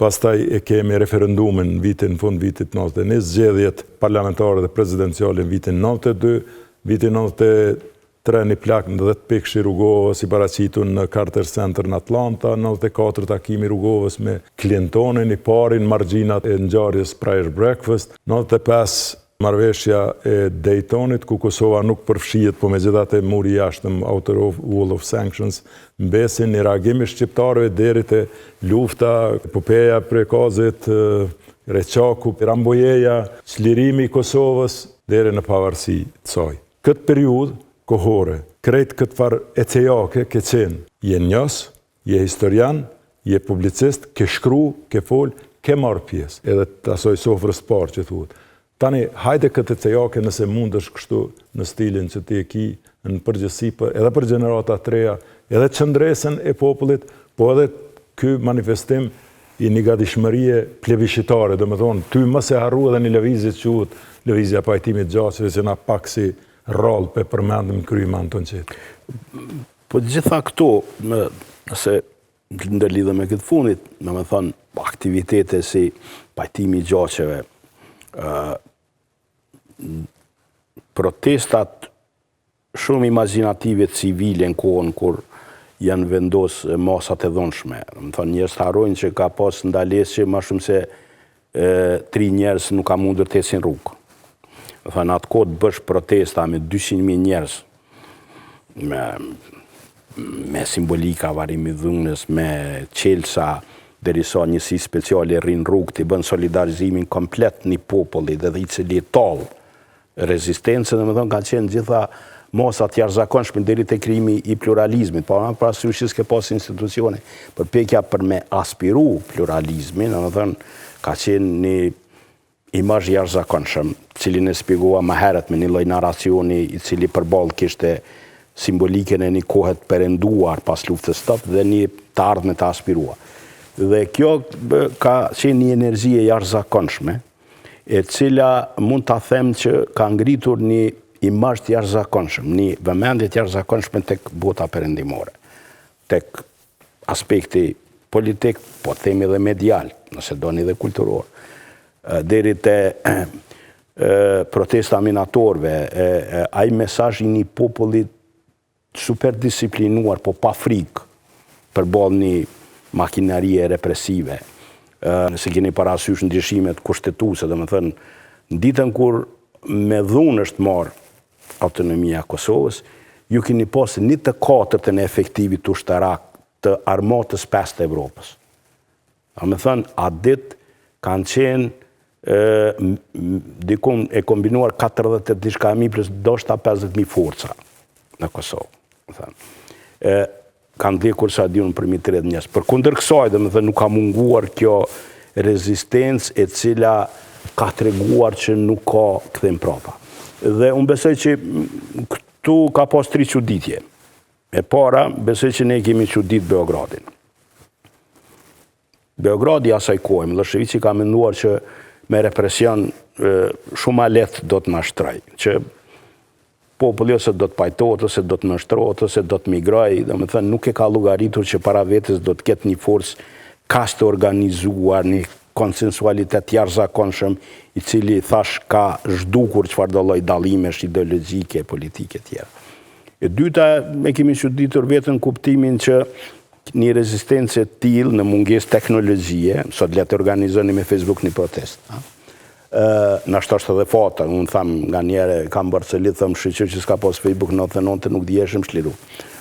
Pastaj e kemi referendumin në fund vitit 91, zgjedhjet parlamentare dhe prezidenciale në vitin 92, vitin 93 një plak në 10 pikë Rrugovës i paraqitur në Carter Center në Atlanta, 94 takimi Rrugovës me Clintonin, i pari në margjinat e ngjarjes Prayer Breakfast, 95 marrëveshja e Daytonit, ku Kosova nuk përfshihet, po megjithatë muri jashtëm Outer Wall of Sanctions, mbesin një reagim i shqiptarëve deri te lufta, epopeja Prekazit, Reçaku, Rambojeja, çlirimi i Kosovës deri në pavarësi të saj. Këtë periudhë kohore, krejt këtë farë ecejake ke qenë, je njës, je historian, je publicist, ke shkru, ke fol, ke marrë pjesë, edhe të asoj sofrës parë që thuhet. Tani, hajde këtë ecejake nëse mund është kështu në stilin që ti e ki në përgjësi, edhe për gjenerata të reja, edhe qëndresën e popullit, po edhe ky manifestim i një gatishmërie plebiscitare, do me thonë, ty më se harru edhe një lëvizje që quhet lëvizja pajtimit gjaqëve, që na pak si rol për përmendim kryman të në qetë. Po gjitha këto, nëse ndërlidhe me këtë fundit, me me thonë, aktivitete si pajtimi gjaqëve, protestat shumë imaginative civile në kohën kur janë vendos masat e dhunshme. Më thonë, njerëz harrojnë që ka pas ndalesë që ma shumë se 3 njerëz nuk ka mundur të ecin rrugë. Më thonë, atë kohë të bësh protesta me 200.000 njerëz, me simbolika varimi dhunës, me qelsa, derisa njësi speciale rrinë rrugë të bën solidarizimin komplet një populli dhe i cili tallë rezistencën, dhe me thonë, kanë qenë gjitha mosat jashtëzakonshme deri te krijimi i pluralizmit, po në parasysh s'ke pas institucione, përpjekja për me aspiru pluralizmin, dhe me thonë, ka qenë një imazh jashtëzakonshëm, cilin e shpjegova më herët me një lloj narracioni i cili përballë kishte simbolikën e një kohe të perenduar pas luftës së dhe një të ardhme të aspiruar. Dhe kjo ka qenë një energji e jashtëzakonshme, e cila mund ta them që ka ngritur një imazh të jashtëzakonshëm, një vëmendje të jashtëzakonshme tek bota perëndimore, tek aspekti politik, po themi edhe medial, nëse doni dhe kulturor, deri te protesta minatorëve, ai mesazh i një populli super disiplinuar, po pa frikë, përballë një makinerie represive. Nëse keni parasysh ndryshimet kushtetuese, dhe më thënë, në ditën kur me dhunë është marrë autonomia e Kosovës, ju keni pas 1/4 e efektivit ushtarak të armatës 5 të Evropës. Dhe më thënë, atë ditë kanë qenë dikun e kombinuar 40 diçka mi plus ndoshta 50.000 forca në Kosovë. Kanë vdekur sa diun për 30 njerëz. Përkundër kësaj, domethënë nuk ka munguar kjo rezistencë e cila ka treguar që nuk ka kthim prapa. Dhe unë besoj që këtu ka pas 3 çuditje. E para, besoj që ne kemi çudit Beogradin. Beogradi asaj kohe, Miloševići ka menduar që me represion shumë ma lehtë do të mashtroj, që populli ose do të pajtohet, ose do të nështrohet, ose do të migroj, dhe me thënë nuk e ka llogaritur që para vetes do të ketë një forcë kaq të organizuar, një konsensualitet jashtëzakonshëm, i cili thash ka zhdukur çfarëdo lloj dallimesh ideologjike, politike të tjera. E dyta, ne kemi çuditur vetën kuptimin që një rezistencë e tillë në mungesë teknologjie, sot le të organizoni me Facebook një protestë. Në ashtu është edhe fata, unë tham nga njëre kam Barcelit, thëmë shqyqyr që s'ka pas Facebook 99 nuk dieshëm shliru.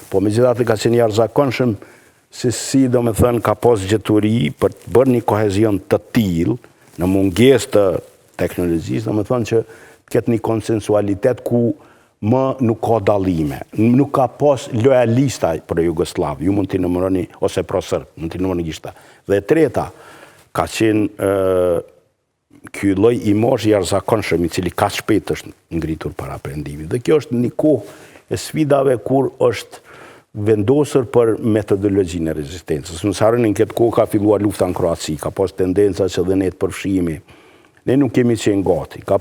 Po me gjithatë ka qenë jashtëzakonshëm se si do me thënë ka pas gjeturi për të bërë një kohezion të tillë në mungesë të teknologjisë, do me thënë që ketë një konsensualitet ku më nuk ka dallime, nuk ka pas lojalista për Jugoslav, ju mund t'i numëroni, ose pro-serb, mund t'i numëroni gjithta. Dhe treta, ka qenë ky lloj imazh jashtëzakonshëm i cili kaq shpejt është ngritur para perëndimit. Dhe kjo është një kohë e sfidave kur është vendosur për metodologjinë e rezistencës. Mos harroni në këtë kohë ka filluar lufta në Kroaci, ka pas tendenca që dhe ne të përfshihemi. Ne nuk kemi qenë gati. Ka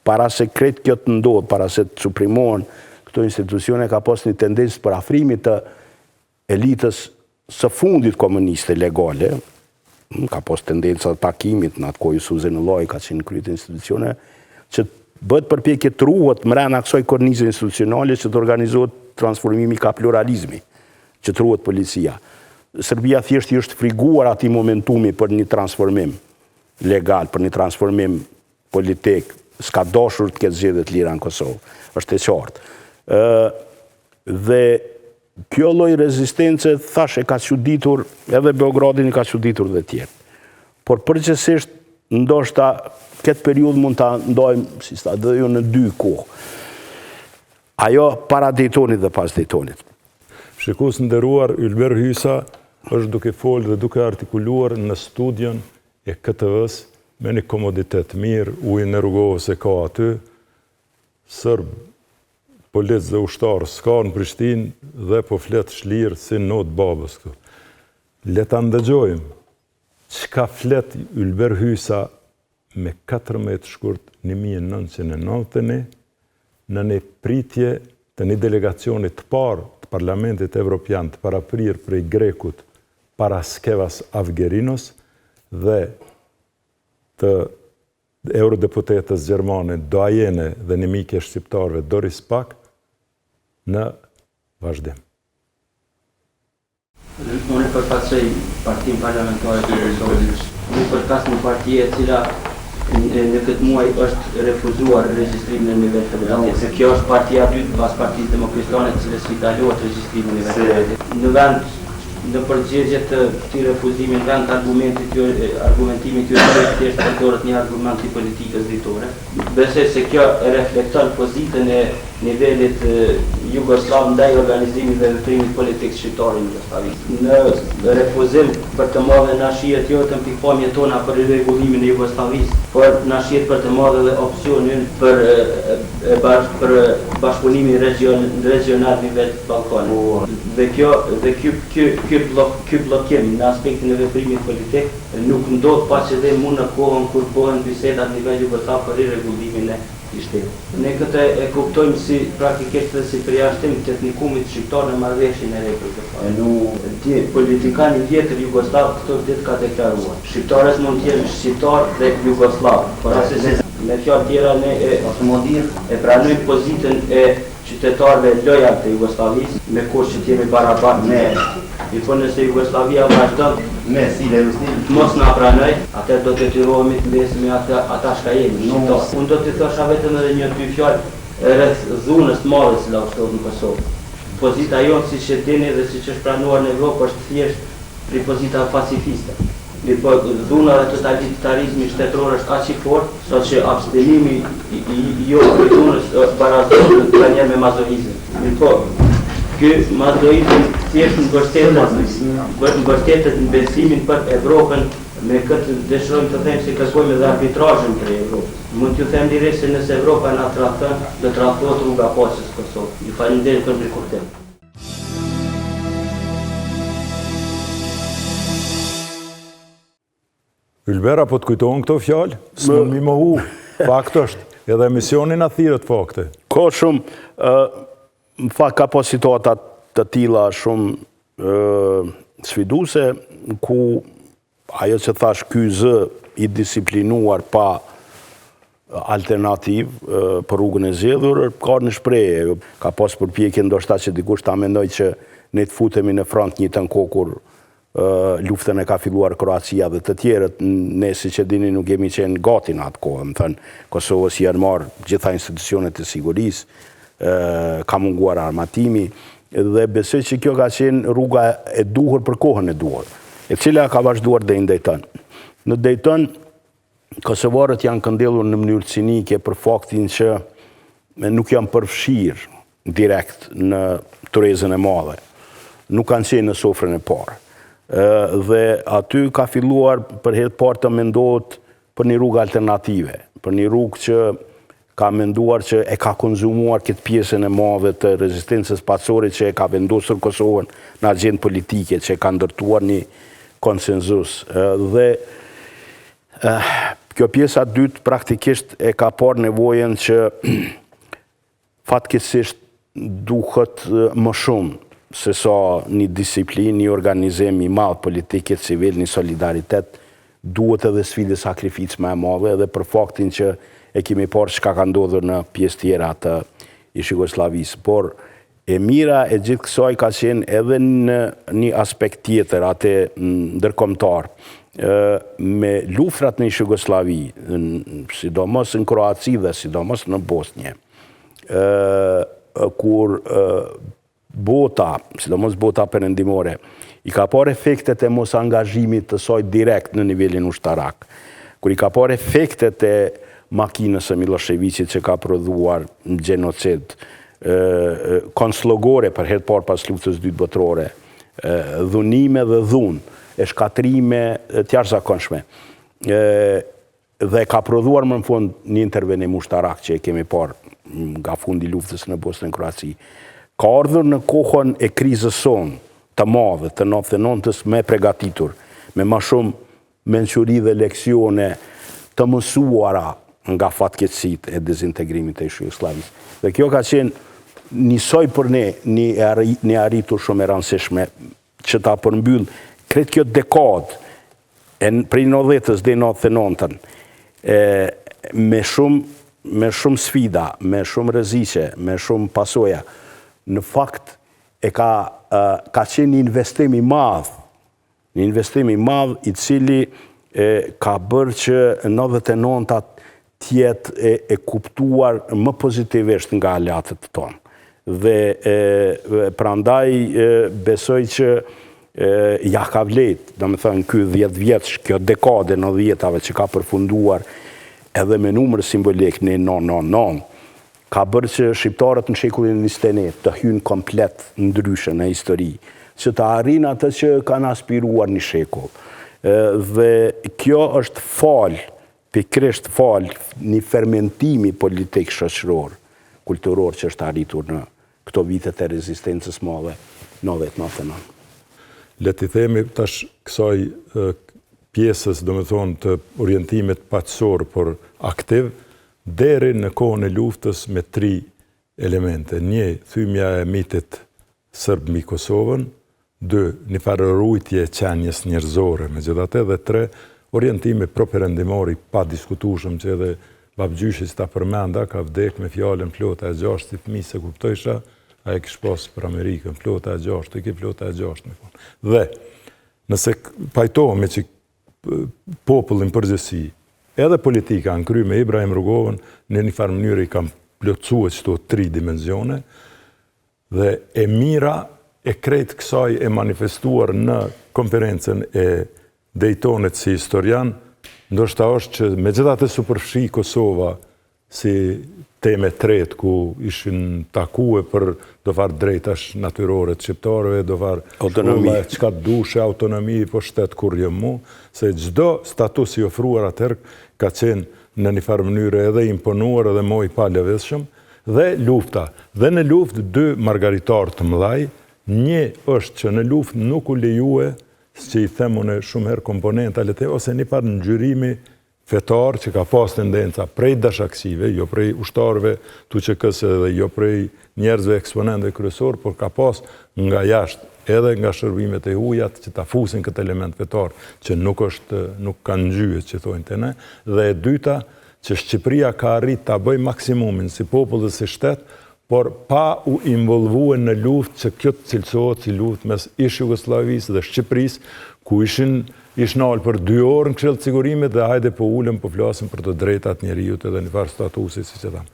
para se kretë kjo të ndodhë, para se të suprimohen këto institucione ka pas një tendencë për afrimit të elitës së fundit komuniste legale, ka pas tendenca të takimit në atë kohë Suze në Lloj ka qenë kryet institucione, që bëhet përpjekje të ruhet mrena kësaj kornize institucionale që të organizohet transformimi ka pluralizmi, që të ruhet policia. Serbia thjesht i është friguar ati momentumi për një transformim legal, për një transformim politik, s'ka dashur të ketë zgjedhje të lira në Kosovë, është e qartë. Dhe kjo lloj rezistence, thash, e ka çuditur edhe Beogradin, ka çuditur dhe tjerë. Por përgjithsisht, ndoshta këtë periudhë mund ta ndajmë, si sta dhe jo në dy kohë. Ajo para Daytonit dhe pas Daytonit. Shikues nderuar, Ylber Hysa është duke folë dhe duke artikuluar në studion e KTV-s me një komoditet mirë, ujë në Rrugovës e ka aty, Sërb, policë dhe ushtarë s'ka në Prishtinë dhe po fletë shlirë si notë babës këtu. Leta ndëgjojmë, çka flet Ylber Hysa me 14 shkurt 1991 në një pritje të një delegacionit të parë të Parlamentit Evropian të paraprirë prej Grekut Paraskevas Avgerinos dhe të eurodeputetës gjermane doajene dhe nimike shqiptarëve Doris Pack në vazhdim. Unë e përfaqësoj Partinë Parlamentare të Kosovës. Unë përkas një parti e cila në këtë muaj është refuzuar regjistrimi në nivel federal. Se kjo është partia e dytë pas Partisë Demokratike e cilës fitalohet regjistrimi në nivel federal. Në vend në përgjigje të këtij refuzimi, në vend argumentimit tyre thjesht përdoret një argument i politikës ditore. Besoj se kjo reflekton pozitën e nivelit jugoslav ndaj organizimit dhe veprimit politik shqiptar në Jugosllavi. Në refuzim për të marrë na shihet jo vetëm pikpamjet tona për rregullimin e Jugosllavisë, por na shihet për të marrë edhe opsionin për bashkëpunimin regional nivel Ballkanit. Dhe ky bllokim në aspektin e veprimit politik nuk ndodh pa qëllim në kohën kur bëhen biseda në nivel jugosllav për rregullimin e shtetit. Ne këtë e kuptojmë si praktikisht dhe si përjashtim të etnikumit shqiptar në marrëveshjen e re për Kosovën. Politikani i vjetër jugoslav këto ditë ka deklaruar. Shqiptarët mund të jenë shqiptar dhe jugoslav, por asnjë me fjalë tjera ne e pranojmë pozitën e qytetarëve lojal të Jugosllavisë me kusht që jemi barabartë me. I po nëse Jugoslavia vazhdon mos na pranoj, atëherë do të detyrohemi të mbesemi ata shka jemi. Unë do të thosha vetëm edhe një dy fjalë rreth dhunës të madhe që lështohet në Kosovë. Pozita jonë, siç e dini dhe siç është pranuar në Evropë, është thjesht një pozita pacifiste. Po dhuna dhe totalitarizmi shtetëror është aq i fortë, saqë abstenimi jo i dhunës barazohet tani me mazoizëm. Po ky mazoizëm thjesht mbështetet në besimin për Evropën, me këtë dëshirojmë të them se kërkojmë edhe arbitrazhin për Evropën. Mund t'ju them direkt se nëse Evropa na trahton, do trahtohet rruga paqes Kosovë. Ju falenderoj për rikurtim. Ylbera, po të kujtohen këto fjalë? S'mund mi mohu. Fakt është, edhe emisioni na thirrët fakte. Ka shumë, në fakt ka pas situata të tilla shumë sfiduese, ku ajo që thash ky zë i disiplinuar pa alternativ për rrugën e zgjedhur, ka në shprehje. Ka pas përpjekje ndoshta që dikush ta mendoj që ne të futemi në front një të kokur luftën e ka filluar Kroacia dhe të tjerët, ne si që dini nuk jemi qenë gati në atë kohë, më thënë, Kosovës janë marrë gjitha institucionet e sigurisë, ka munguar armatimi, dhe besoj që kjo ka qenë rruga e duhur për kohën e duhur, e cila ka vazhduar deri në Dayton. Në Dayton, kosovarët janë këndellur në mënyrë cinike për faktin që nuk janë përfshirë direkt në Turezën e Madhe, nuk kanë qenë në sofrën e parë. Dhe aty ka filluar për herë të parë të mendohet për një rrugë alternative, për një rrugë që ka menduar që e ka konzumuar këtë pjesën e madhe të rezistencës pacore që e ka vendosur Kosovën në agjendë politike, që e ka ndërtuar një konsenzus. Dhe kjo pjesa dytë praktikisht e ka parë nevojën që fatkeqësisht duhet më shumë se sa një disiplin, një organizim i madh politike, civil, një solidaritet, duhet edhe sfide sakrificë më e madhe, edhe për faktin që e kemi parë çka ka ndodhur në pjesë tjera të ish Jugosllavisë. Por e mira e gjithë kësaj ka qenë edhe në një aspekt tjetër, atë ndërkombëtar, me luftrat në ish Jugosllavi, sidomos në Kroaci dhe sidomos në Bosnjë, kur bota, sidomos bota perëndimore, i ka parë efektet e mos angazhimit të saj direkt në nivelin ushtarak, kur i ka parë efektet e makinës e Miloševićit që ka prodhuar në gjenocid, konslogore për herë parë pas luftës dytë botërore, dhunime dhe dhunë, e shkatrime të jashtëzakonshme, dhe ka prodhuar më në fund një intervenim ushtarak që e kemi parë nga fundi luftës në Bosnjë dhe Kroaci. Ka ardhur në kohën e krizës sonë të madhe, të 99-ës me pregatitur, me ma shumë mençuri dhe leksione të mësuara nga fatkeqësitë e dezintegrimit të ish Jugosllavisë. Dhe kjo ka qenë njësoj për ne një arritur shumë e rëndësishme që ta përmbyll kretë kjo dekadë prej 90-ës deri në 99-ën me shumë sfida, me shumë rreziqe, me shumë pasoja. Në fakt ka qenë një investim i madh, i cili ka bërë që 99-at tjetë e kuptuar më pozitivisht nga aleatët tonë. Dhe prandaj besoj që ja ka vlet, do me thënë, ky 10 vjetësh, kjo dekade në 10-ave që ka përfunduar edhe me numër simbolik në 999, ka bërë që shqiptarët në shekullin 21 të hynë komplet ndryshe në histori, që të arrin atë që kanë aspiruar një shekull. Dhe kjo është pikrisht një fermentimi politik shoqëror, kulturor që është arritur në këto vitet e rezistencës madhe 90-99. Le t'i themi tash kësaj pjesës, do me thonë, të orientimit paqësor, por aktiv, deri në kohën e luftës me 3 elemente. 1, thymja e mitit sërb mbi Kosovën, 2, një farë rujtje e qenjes njerëzore, megjithatë, dhe 3, orientimi properëndimor i pa diskutueshëm që edhe babgjyshi ta përmenda, ka vdek me fjalën flota e 6, si fëmijë se kuptojsha, a e kish pas për Amerikën, flota e 6, i ki flota e 6 me fund. Dhe, nëse pajtohemi që popullin përgjithësi, edhe politika në kry me Ibrahim Rugovën, në një farë mënyrë i kam plotësuar çto 3 dimensione, dhe e mira e krejt kësaj e manifestuar në konferencën e Daytonit si historian, ndoshta është që megjithatë su përfshi Kosova si teme tret ku ishin takue për do farë drejtash natyrore të shqiptarëve, do farë shkolla e qka të dushe, autonomi, po shtetë kur jë mu, se gjdo status i ofruar atër ka qenë në një farë mënyre edhe imponuar edhe moj pa lëveshëm, dhe lufta. Dhe në luft 2 margaritar të mëdhaj, një është që në luft nuk u lejue, që i themune shumë herë komponenta, ose një farë në gjyrimi fetar që ka pas tendenca prej dashaksive, jo prej ushtarëve TUÇK-s dhe jo prej njerëzve eksponentëve kryesor, por ka pas nga jashtë edhe nga shërbimet e hujat që ta fusin këtë element fetar që nuk kanë ngjyet që thojnë të ne, dhe e dyta që Shqipëria ka arrit ta bëj maksimumin si popull dhe si shtet, por pa u involvue në luftë që kjo të cilësohet si luftë mes ish Jugosllavisë dhe Shqipërisë, ku ish nalë për 2 orë në Këshillë të Sigurimit dhe hajde po ulëm, po flasim për të drejtat njeriut edhe një farë statusi, si që thamë.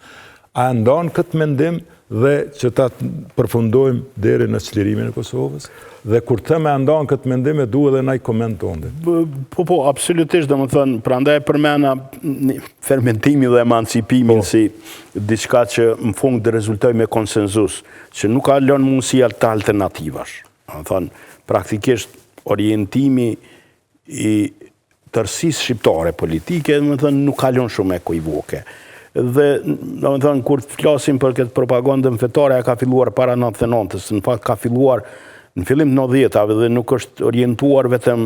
A ndonë këtë mendim dhe që ta përfundojmë deri në çlirimin e Kosovës? Dhe kur të me ndonë këtë mendim e du edhe naj koment tonë. Po, absolutisht, do më thënë, prandaj përmena fermentimi dhe emancipimin si diçka që në fund dhe rezultoj me konsenzus, që nuk ka lënë mundësi të alternativash. Do më thënë, praktikisht orientimi i tërësisë shqiptare politike, do më thënë, nuk ka lënë shumë ekuivoke. Dhe, do më thënë, kur të flasim për këtë propagandën fetare, ka filluar para 99-ës, në fakt ka filluar në fillim të 90-ave dhe nuk është orientuar vetëm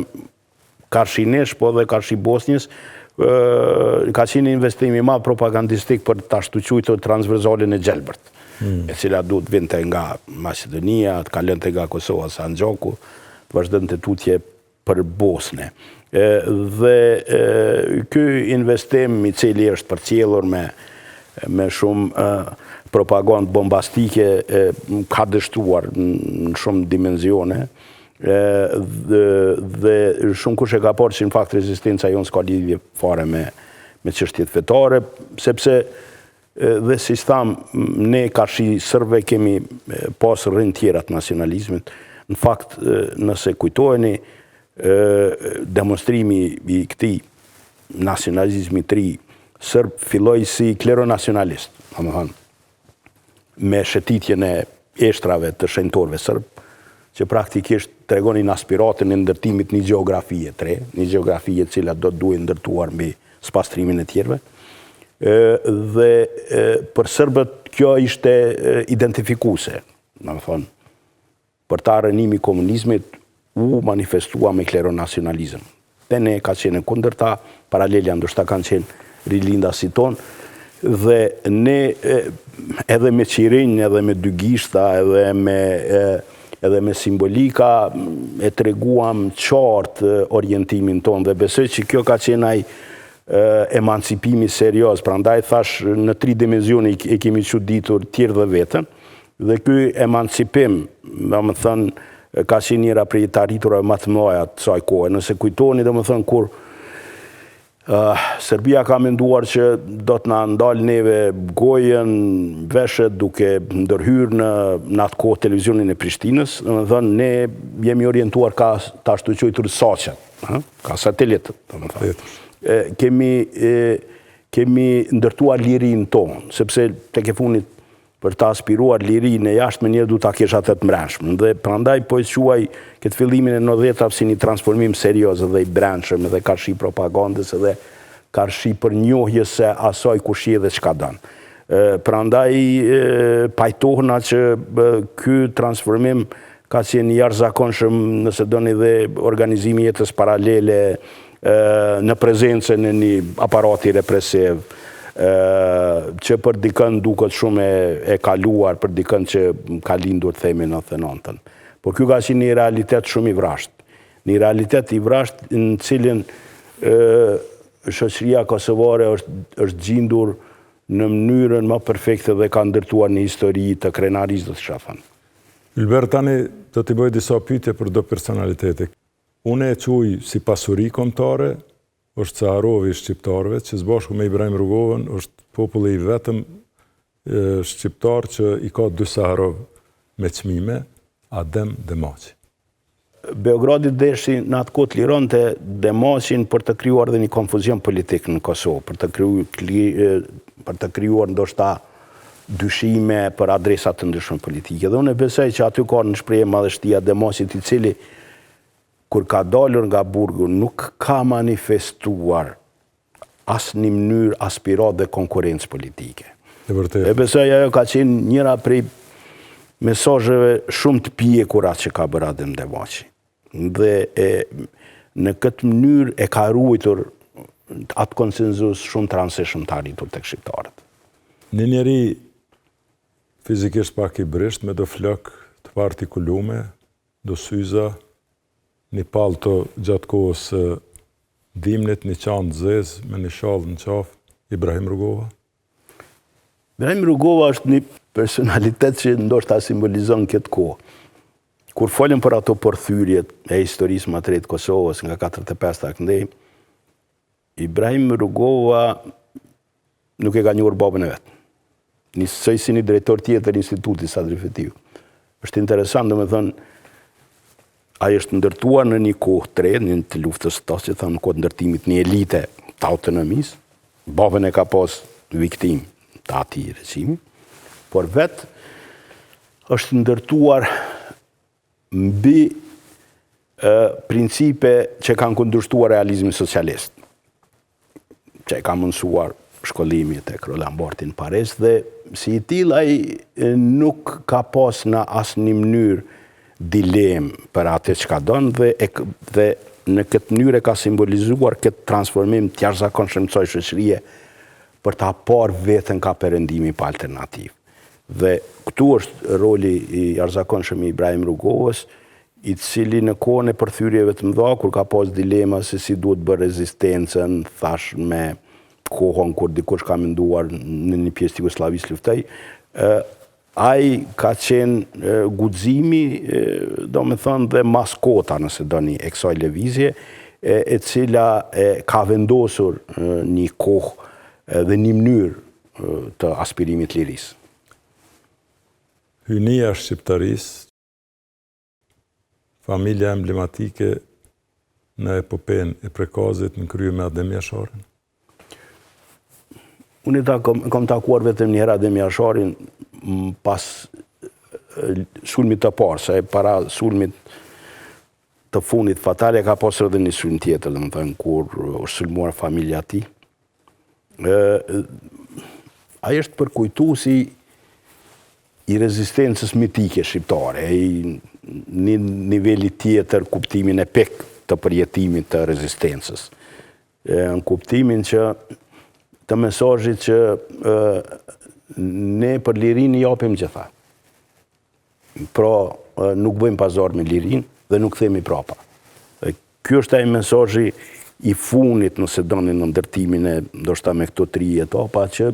karshi nesh, po dhe karshi Bosnjës, ka qenë investimi ma propagandistik për të ashtuqujtë transverzalin e Gjelbërt, e cila duhet vinte nga Macedonia, të kalente nga Kosova, Sanxhaku, të vazhdon të tutje për Bosne. Dhe ky investim i cili është përcjellur me shumë propagandë bombastike ka dështuar në shumë dimensione, dhe shumë kush e ka parë që në fakt rezistenca jonë s'ka lidhje fare me çështjet fetare, sepse dhe si thamë, ne kashi sërbe kemi pas rrën tjera të nacionalizmit. Në fakt, nëse kujtojeni, demonstrimi i këtij nacionalizmi të ri sërb filloi si kleronacionalist, me shëtitjen e eshtrave të shenjtorëve sërb, që praktikisht tregonin aspiratin e ndërtimit një gjeografie të re, një gjeografie e cila do të duhet ndërtuar mbi spastrimin e tjerëve. Dhe për sërbët kjo ishte identifikuese, për ta rënimi komunizmit u manifestua me kleronacionalizëm. Dhe ne ka qenë kundërta, paralelja ndoshta kanë qenë rilinda si tonë, dhe ne edhe me qirinj, edhe me dy gishta, edhe me simbolika e treguam qartë orientimin tonë, dhe besoj që kjo ka qenë ai emancipimi serios, prandaj thash në 3 dimensione e kemi çuditur tjerë dhe vetën, dhe ky emancipim, domethënë, ka qenë njëra prej të arriturave më të mëdha të kësaj kohe. Nëse kujtoni, domethënë, kur Serbia ka menduar që do të na ndal neve gojën, veshet duke ndërhyrë në atë kohë televizionin e Prishtinës, domethënë ne jemi orientuar ka të ashtu quajtur SAQe, ka satelit, domethënë. Kemi ndërtuar lirinë tonë, sepse tek e fundit për ta aspiruar lirinë e jashtme njerë du ta kesh atë të mbrëmshëm. Dhe prandaj po e quaj këtë fillimin e 90-ave si një transformim serioz edhe i brendshëm, edhe karshi propagandës, edhe karshi për njohjes se asaj kush je dhe çka don. Prandaj pajtohna që ky transformim ka qenë jashtëzakonshëm, nëse doni, dhe organizimi jetës paralele në prezencën e një aparati represiv, që për dikën duket shumë e kaluar, për dikën që ka lindur themi në 99-ën. Por kjo ka qenë një realitet shumë i vrasht. Një realitet i vrasht në cilin shoqëria kosovare është gjindur në mënyrën më perfekte dhe ka ndërtuar një histori të krenarisë, do të shafan. Ylber, tani do t'i bëj disa pyetje për do personalitete. Unë e quj si pasuri kombëtare, është Saharovi i shqiptarëve, që sbashku me Ibrahim Rugovën është populli i vetëm shqiptar që i ka 2 Saharov me çmime, Adem Demaçi. Beogradi deshi në atë kohë lironte Demaçin për të krijuar dhe një konfuzion politik në Kosovë, për të krijuar ndoshta dyshime për adresa të ndryshme politike. Dhe unë besoj që aty ka në shprehje madhështia Demaçit, i cili kur ka dalur nga burgu, nuk ka manifestuar asë një mënyrë aspirat dhe konkurencë politike. E besoj ajo ka qenë njëra prej mesazheve shumë të pjekura që ka bërë Adem Demaçi. Dhe në këtë mënyrë e ka ruajtur atë konsenzus shumë të rëndësishëm të arritur tek shqiptarët. Një njeri fizikisht pak i brisht, me do flok të partikulume, do syza, një palto gjatë kohës dimnit, një qanë zezë, me një shallë në qafë, Ibrahim Rugova? Ibrahim Rugova është një personalitet që ndoshta simbolizon këtë kohë. Kur folëm për ato përthyrjet e historisë më të re të Kosovës nga 45 tak ndej, Ibrahim Rugova nuk e ka njohur babën e vet. Nisoj si një drejtor tjetër institutit Sadri Fetiu. Është interesant, domethënë, ai është ndërtuar në një kohë të re, në të luftës së në kohë ndërtimit një elite të autonomisë. Babën e ka pas viktim të atij regjimi, por vetë është ndërtuar mbi principe që kanë kundërshtuar realizmin socialist, që e ka mësuar shkollimi tek Roland Barthes në Paris, dhe si i tillë ai nuk ka pas në asnjë mënyrë dilem për atë që ka donë, dhe në këtë mënyrë ka simbolizuar këtë transformim të jashtëzakonshëm të shoqërie për ta parë veten ka perëndimi pa alternativë. Dhe këtu është roli i jashtëzakonshëm i Ibrahim Rrugovës, i cili në kohën e përthyrjeve të mëdha, kur ka pas dilema se si duhet bërë rezistencën, thash me kohën kur dikush ka menduar në një pjesë të Jugosllavisë luftoj, ai ka qenë guximi, domethënë dhe maskota, nëse doni, e kësaj lëvizje, e cila ka vendosur një kohë dhe një mënyrë të aspirimit lirisë. Hynia shqiptarisë, familja emblematike në epopen e Prekazit në krye me Adem Jasharin? Unë kam takuar vetëm një herë Adem Jasharin pas sulmit të parë, se para sulmit të fundit fatale ka pasur edhe një sulm tjetër, domethënë kur është sulmuar familja e tij. Ai është përkujtuesi i rezistencës mitike shqiptare, i një niveli tjetër kuptimin e pik të përjetimit të rezistencës. Në kuptimin që të mesazhit që ne për lirinë japim gjitha. Pra, nuk bëjmë pazar me lirinë dhe nuk themi prapa. Ky është ai mesazhi i fundit, nëse doni, në ndërtimin e ndoshta me këto 3 etapa që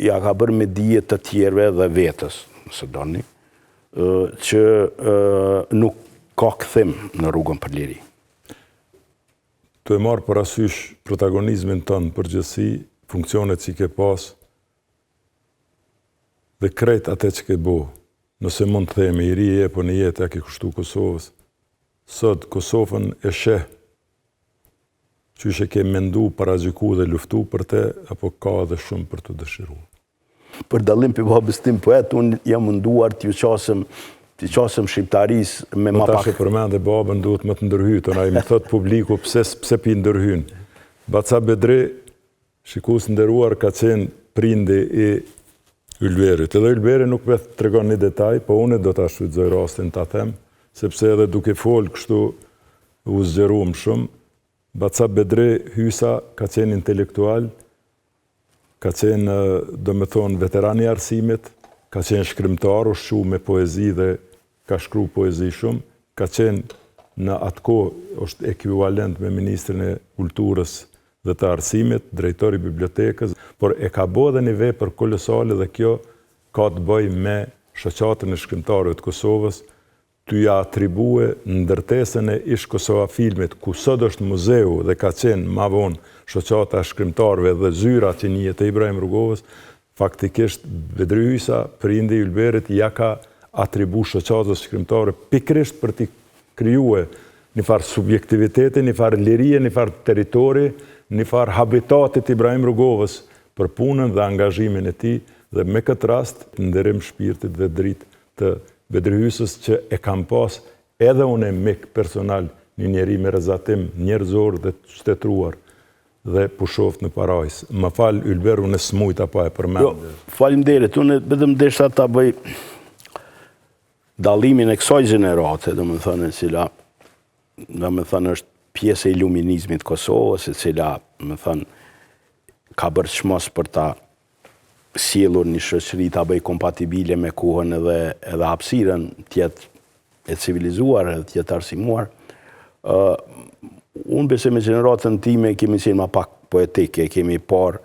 ja ka bërë me dije të tjerëve dhe vetës, nëse doni, që nuk ka kthim në rrugën për liri. Të e marë parasysh protagonizmin tënë përgjithësi, funksionet që i ke pas, dhe krejt atë që ke bo, nëse mund të themi, i ri e po në jetë e ke kushtu Kosovës, sot Kosovën e sheh, që ishe ke mendu, paragjyku dhe luftu për te, apo ka edhe shumë për të dëshiru? Për dallim për babës tim poet, unë jam munduar të qasëm shqiptarisë me ma pak. Ta që përmend e babën duhet më të ndërhytën, a i më thot publiku pse pi ndërhyn. Baca Bedri, shikus ndëruar, ka qenë prindi i Ylberit. Edhe Ylberi nuk vetë të regon një detaj, po unë do të shfrytëzoj rastin të them, sepse edhe duke folë kështu u zgjeruam shumë. Baca Bedri Hysa ka qenë intelektual, ka qenë, do me thonë, veterani arsimit, ka qenë shkrimtar, u shqu me poezi dhe ka shkru poezi shumë, ka qenë në atë kohë, është ekvivalent me Ministrin e Kulturës dhe të Arsimit, drejtori i bibliotekës, por e ka bo dhe një vepër kolosale dhe kjo ka të bëj me shoqatën e shkrimtarëve të Kosovës, të ja atribue ndërtesën e Ish Kosova Filmit, ku sot është muzeu dhe ka qenë ma vonë shoqata e shkrimtarëve dhe zyra që njihet e Ibrahim Rrugovës, faktikisht Bedri Hysa, prindi i Ylberit, ja ka atribu shoqatës shkrimtare pikrisht për t'i kryue një farë subjektiviteti, një farë lirie, një farë teritori, një farë habitatit Ibrahim Rrugovës për punën dhe angazhimin e tij, dhe me këtë rast nderim shpirtit dhe dritë të Bedri Hysës që e kam pas edhe unë mik personal, një njeri me rrezatim njerëzor dhe shtetruar dhe pushoft në parajs. Më fal Ylber, unë smujta pa e përmend. Jo, faleminderit, unë vetëm desha ta bëj dallimin e kësaj gjenerate, domethënë, e cila domethënë është pjesë e iluminizmit të Kosovës, e cila domethënë ka bërë çmos për ta sjellur një shoqëri ta bëj kompatibile me kohën edhe hapësirën të jetë e civilizuar edhe të jetë arsimuar. Unë besoj me gjeneratën time kemi qenë ma pak poetike, kemi parë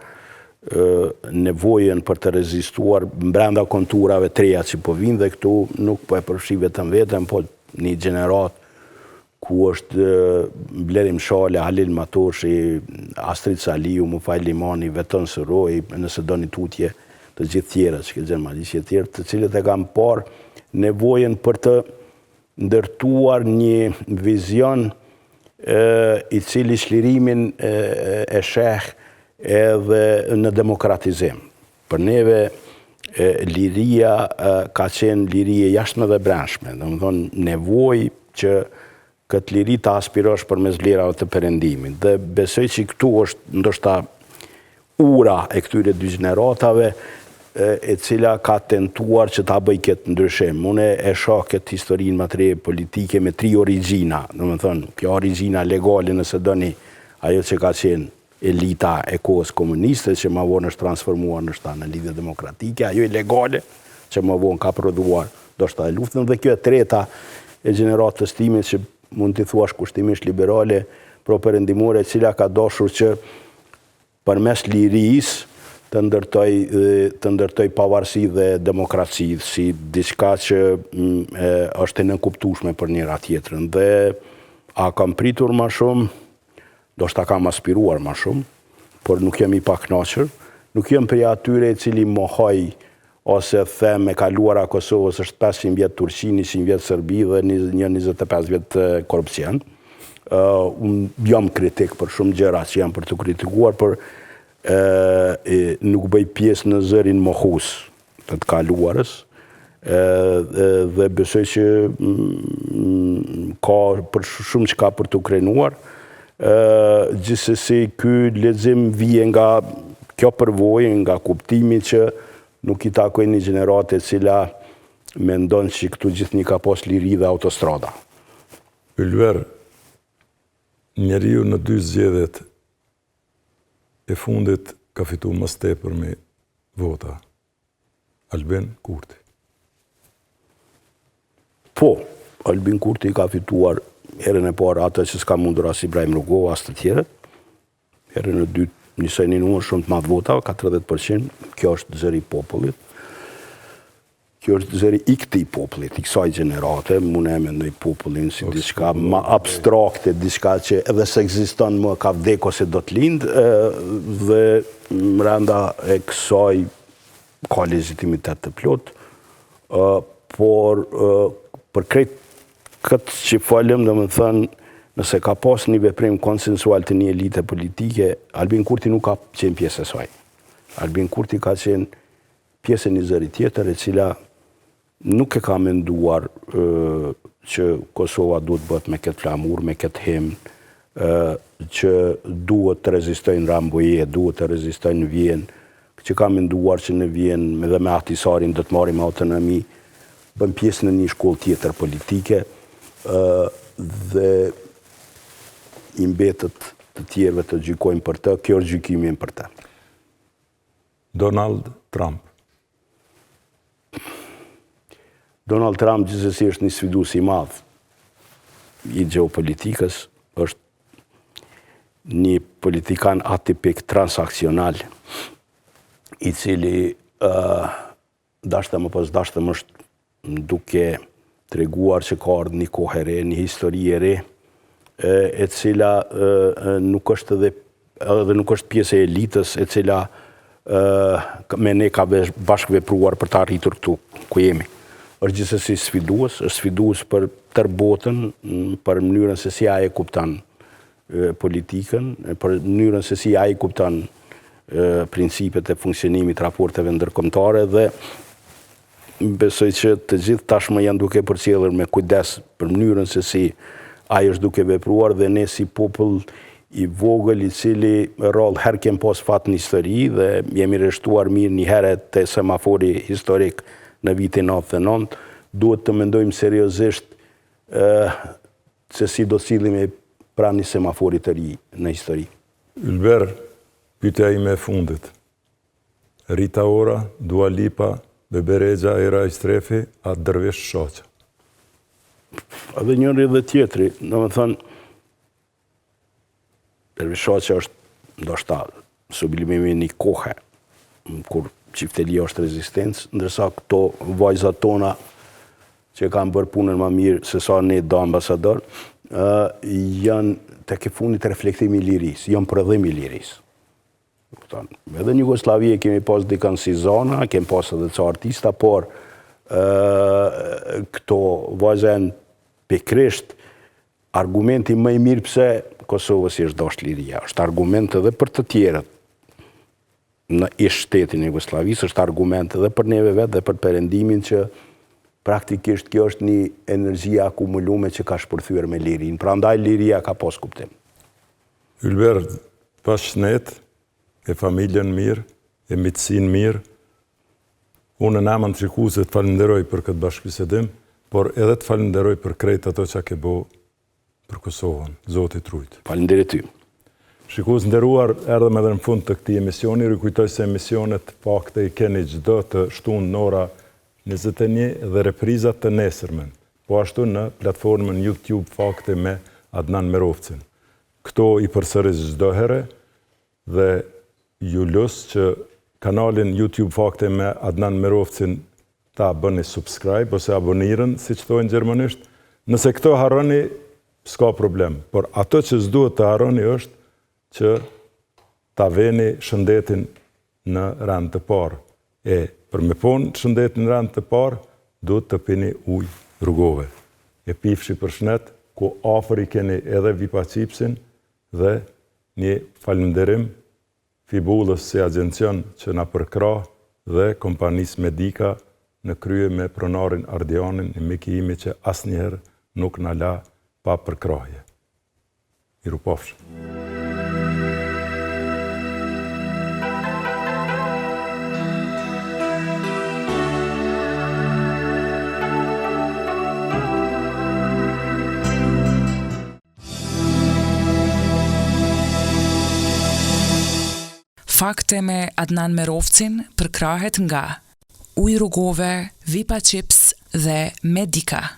nevojën për të rezistuar brenda konturave treja që po vinë, dhe këtu nuk po e përfshi vetëm vetëm, po një gjenerat ku është Blerim Shale, Halil Matoshi, Astrid Saliu, Mufaj Limani, Veton Sëroj, nëse do një tutje të gjithë tjera, që këtë gjermalisje tjera, të cilët e kam parë nevojën për të ndërtuar një vizion i cili shlirimin e sheh edhe në demokratizim. Për neve, liria ka qenë lirie jashtme dhe brendshme, dhe më thonë nevoj që këtë liri të aspirosh për mes vlerave të perëndimit. Dhe besoj që këtu është ndoshta ura e këtyre dy gjeneratave e cila ka tentuar që ta bëj këtë ndryshim. Unë e shoh këtë historinë më të re politike me 3 origjina. Domethënë, kjo origjina legale nëse doni, ajo që ka qenë elita e kohës komuniste, që më vonë është transformuar në lidhje demokratike, ajo ilegale, që më vonë ka prodhuar ndoshta luftën, dhe kjo e treta e gjeneratës time, që mund t'i thuash kushtimisht liberale, pro-perëndimore, e cila ka dashur që përmes lirisë të ndërtoj pavarësi dhe demokraci, si diçka që është e nënkuptueshme për njëra tjetrën. Dhe a kam pritur më shumë, do shta kam aspiruar më shumë, por nuk jam i pakënaqur. Nuk jam prej atyre i cili mohoj ose them e kaluara Kosovës është 500 vjet Turqi, 100 vjet Serbi dhe 25 vjet korrupsion. Unë jam kritik për shumë gjëra që jam për të kritikuar, por nuk bëj pjesë në zërin mohues të kaluarës, dhe besoj që ka për shumë që ka për të krenuar. Gjithsesi ky lexim vije nga kjo përvojë, nga kuptimi që nuk i takoj një gjenerate cila mendon që këtu gjithnjë ka pas liri dhe autostrada. Ylber, njeriu në 2 zgjedhjet e fundit ka fitu më tepër me vota. Albin Kurti. Po, Albin Kurti ka fituar herën e parë atë që s'ka mundur as Ibrahim Rugova, as të tjerët. Herën e dytë njësoj një numër shumë të madh votave, 40%. Kjo është zëri i popullit. Kjo është zëri i këtij popullit, i kësaj gjenerate. Unë e mendoj popullin si diçka më abstrakte, diçka që edhe se ekziston më ka vdek ose do të lind, dhe brenda e kësaj ka legitimitet të plot. Por për krejt këtë që falem, dhe më thënë, nëse ka pas një veprim konsensual të një elite politike, Albin Kurti nuk ka qenë pjesë e saj. Albin Kurti ka qenë pjesë e një zëri tjetër, e cila nuk e ka menduar që Kosova duhet bëhet me këtë flamur, me këtë himn, që duhet të rezistojnë Ramboje, duhet të rezistojnë Vjenë, që ka menduar që në Vjenë dhe me Ahtisarin do të marrim autonomi, bën pjesë në një shkollë tjetër politike, dhe i mbetet të tjerëve të gjykojnë për të, kjo është gjykimi për të. Donald Trump. Donald Trump gjithsesi është një sfidues i madh i gjeopolitikës, është një politikan atipik transaksional, i cili dashtëm apo s'dashtëm është duke treguar që ka ardhur një kohë e re, një histori e re, e cila nuk është edhe nuk është pjesë e elitës, e cila me ne ka bashkë vepruar për të arritur këtu ku jemi. Është gjithsesi sfidues, është sfidues për tërë botën, për mënyrën se si ai e kupton politikën, për mënyrën se si ai kupton principet e funksionimit raporteve ndërkombëtare, dhe besoj që të gjithë tashmë janë duke përcjellur me kujdes për mënyrën se si ai është duke vepruar, dhe ne si popull i vogël i cili rrallë herë kem pas fat në histori dhe jemi rreshtuar mirë një herë te semafori historik në vitin 99, duhet të mendojmë seriozisht se si do sillemi pranë një semafori të ri në histori. Ylber, pyetja ime e fundit. Rita Ora, Dua Lipa, Bebe Rexha, Era Istrefi, a Dervish Shoqja? Edhe njëri dhe tjetri, domethënë, Dervish Shoqja është ndoshta sublimimi një kohe, kur çiftelia është rezistencë, ndërsa këto vajzat tona që kanë bërë punën më mirë se sa ne do ambasador, janë tek e fundit reflektimi i lirisë, janë prodhim i lirisë. Edhe në Jugosllavi kemi pas dikën si Zana, kemi pas edhe ca artista, por këto vajza janë pikërisht argumenti më i mirë pse Kosovës i është dashur liria. Është argument edhe për të tjerët në ish shtetin e Jugosllavisë, është argument edhe për neve vetë dhe për perëndimin që praktikisht kjo është një energji akumulume që ka shpërthyer me lirin. Prandaj liria ka pas kuptim. Ylber, pas shnet, e familjen mirë, e miqësinë mirë, Unë në emën të shikuesit falenderoj për këtë bashkëbisedim, por edhe të falenderoj për krejt ato që ke bo për Kosovën. Zoti trujt. Faleminderit ty. Shikues nderuar, erdhëm edhe në fund të këtij emisioni. Rikujtoj se emisionet fakte i keni çdo të shtunë në ora 21 dhe reprizat të nesërmen, po ashtu në platformën YouTube Fakte me Adnan Merovcin. Këto i përsëris çdo herë dhe ju lus që kanalin YouTube Fakte me Adnan Merovcin ta bëni subscribe ose aboniren, si që thojnë gjermanisht. Nëse këto harroni, s'ka problem, por ato që s'duhet të harroni është që ta veni shëndetin në rand të parë. Për me ponë shëndetin në rand të parë, duhet të pini ujë rrugove. E pifshi për shnet, ku afër i keni edhe Vipa Chipsin dhe një falenderim Fibullës si agencion që na përkrah dhe kompanisë Medika në krye me pronarin Ardianin, i miki imi që asnjëherë nuk na la pa përkrahje. Miru pafshim. Fakte me Adnan Merovcin përkrahet nga Ujë Rrugove, Vipa Chips dhe Medika.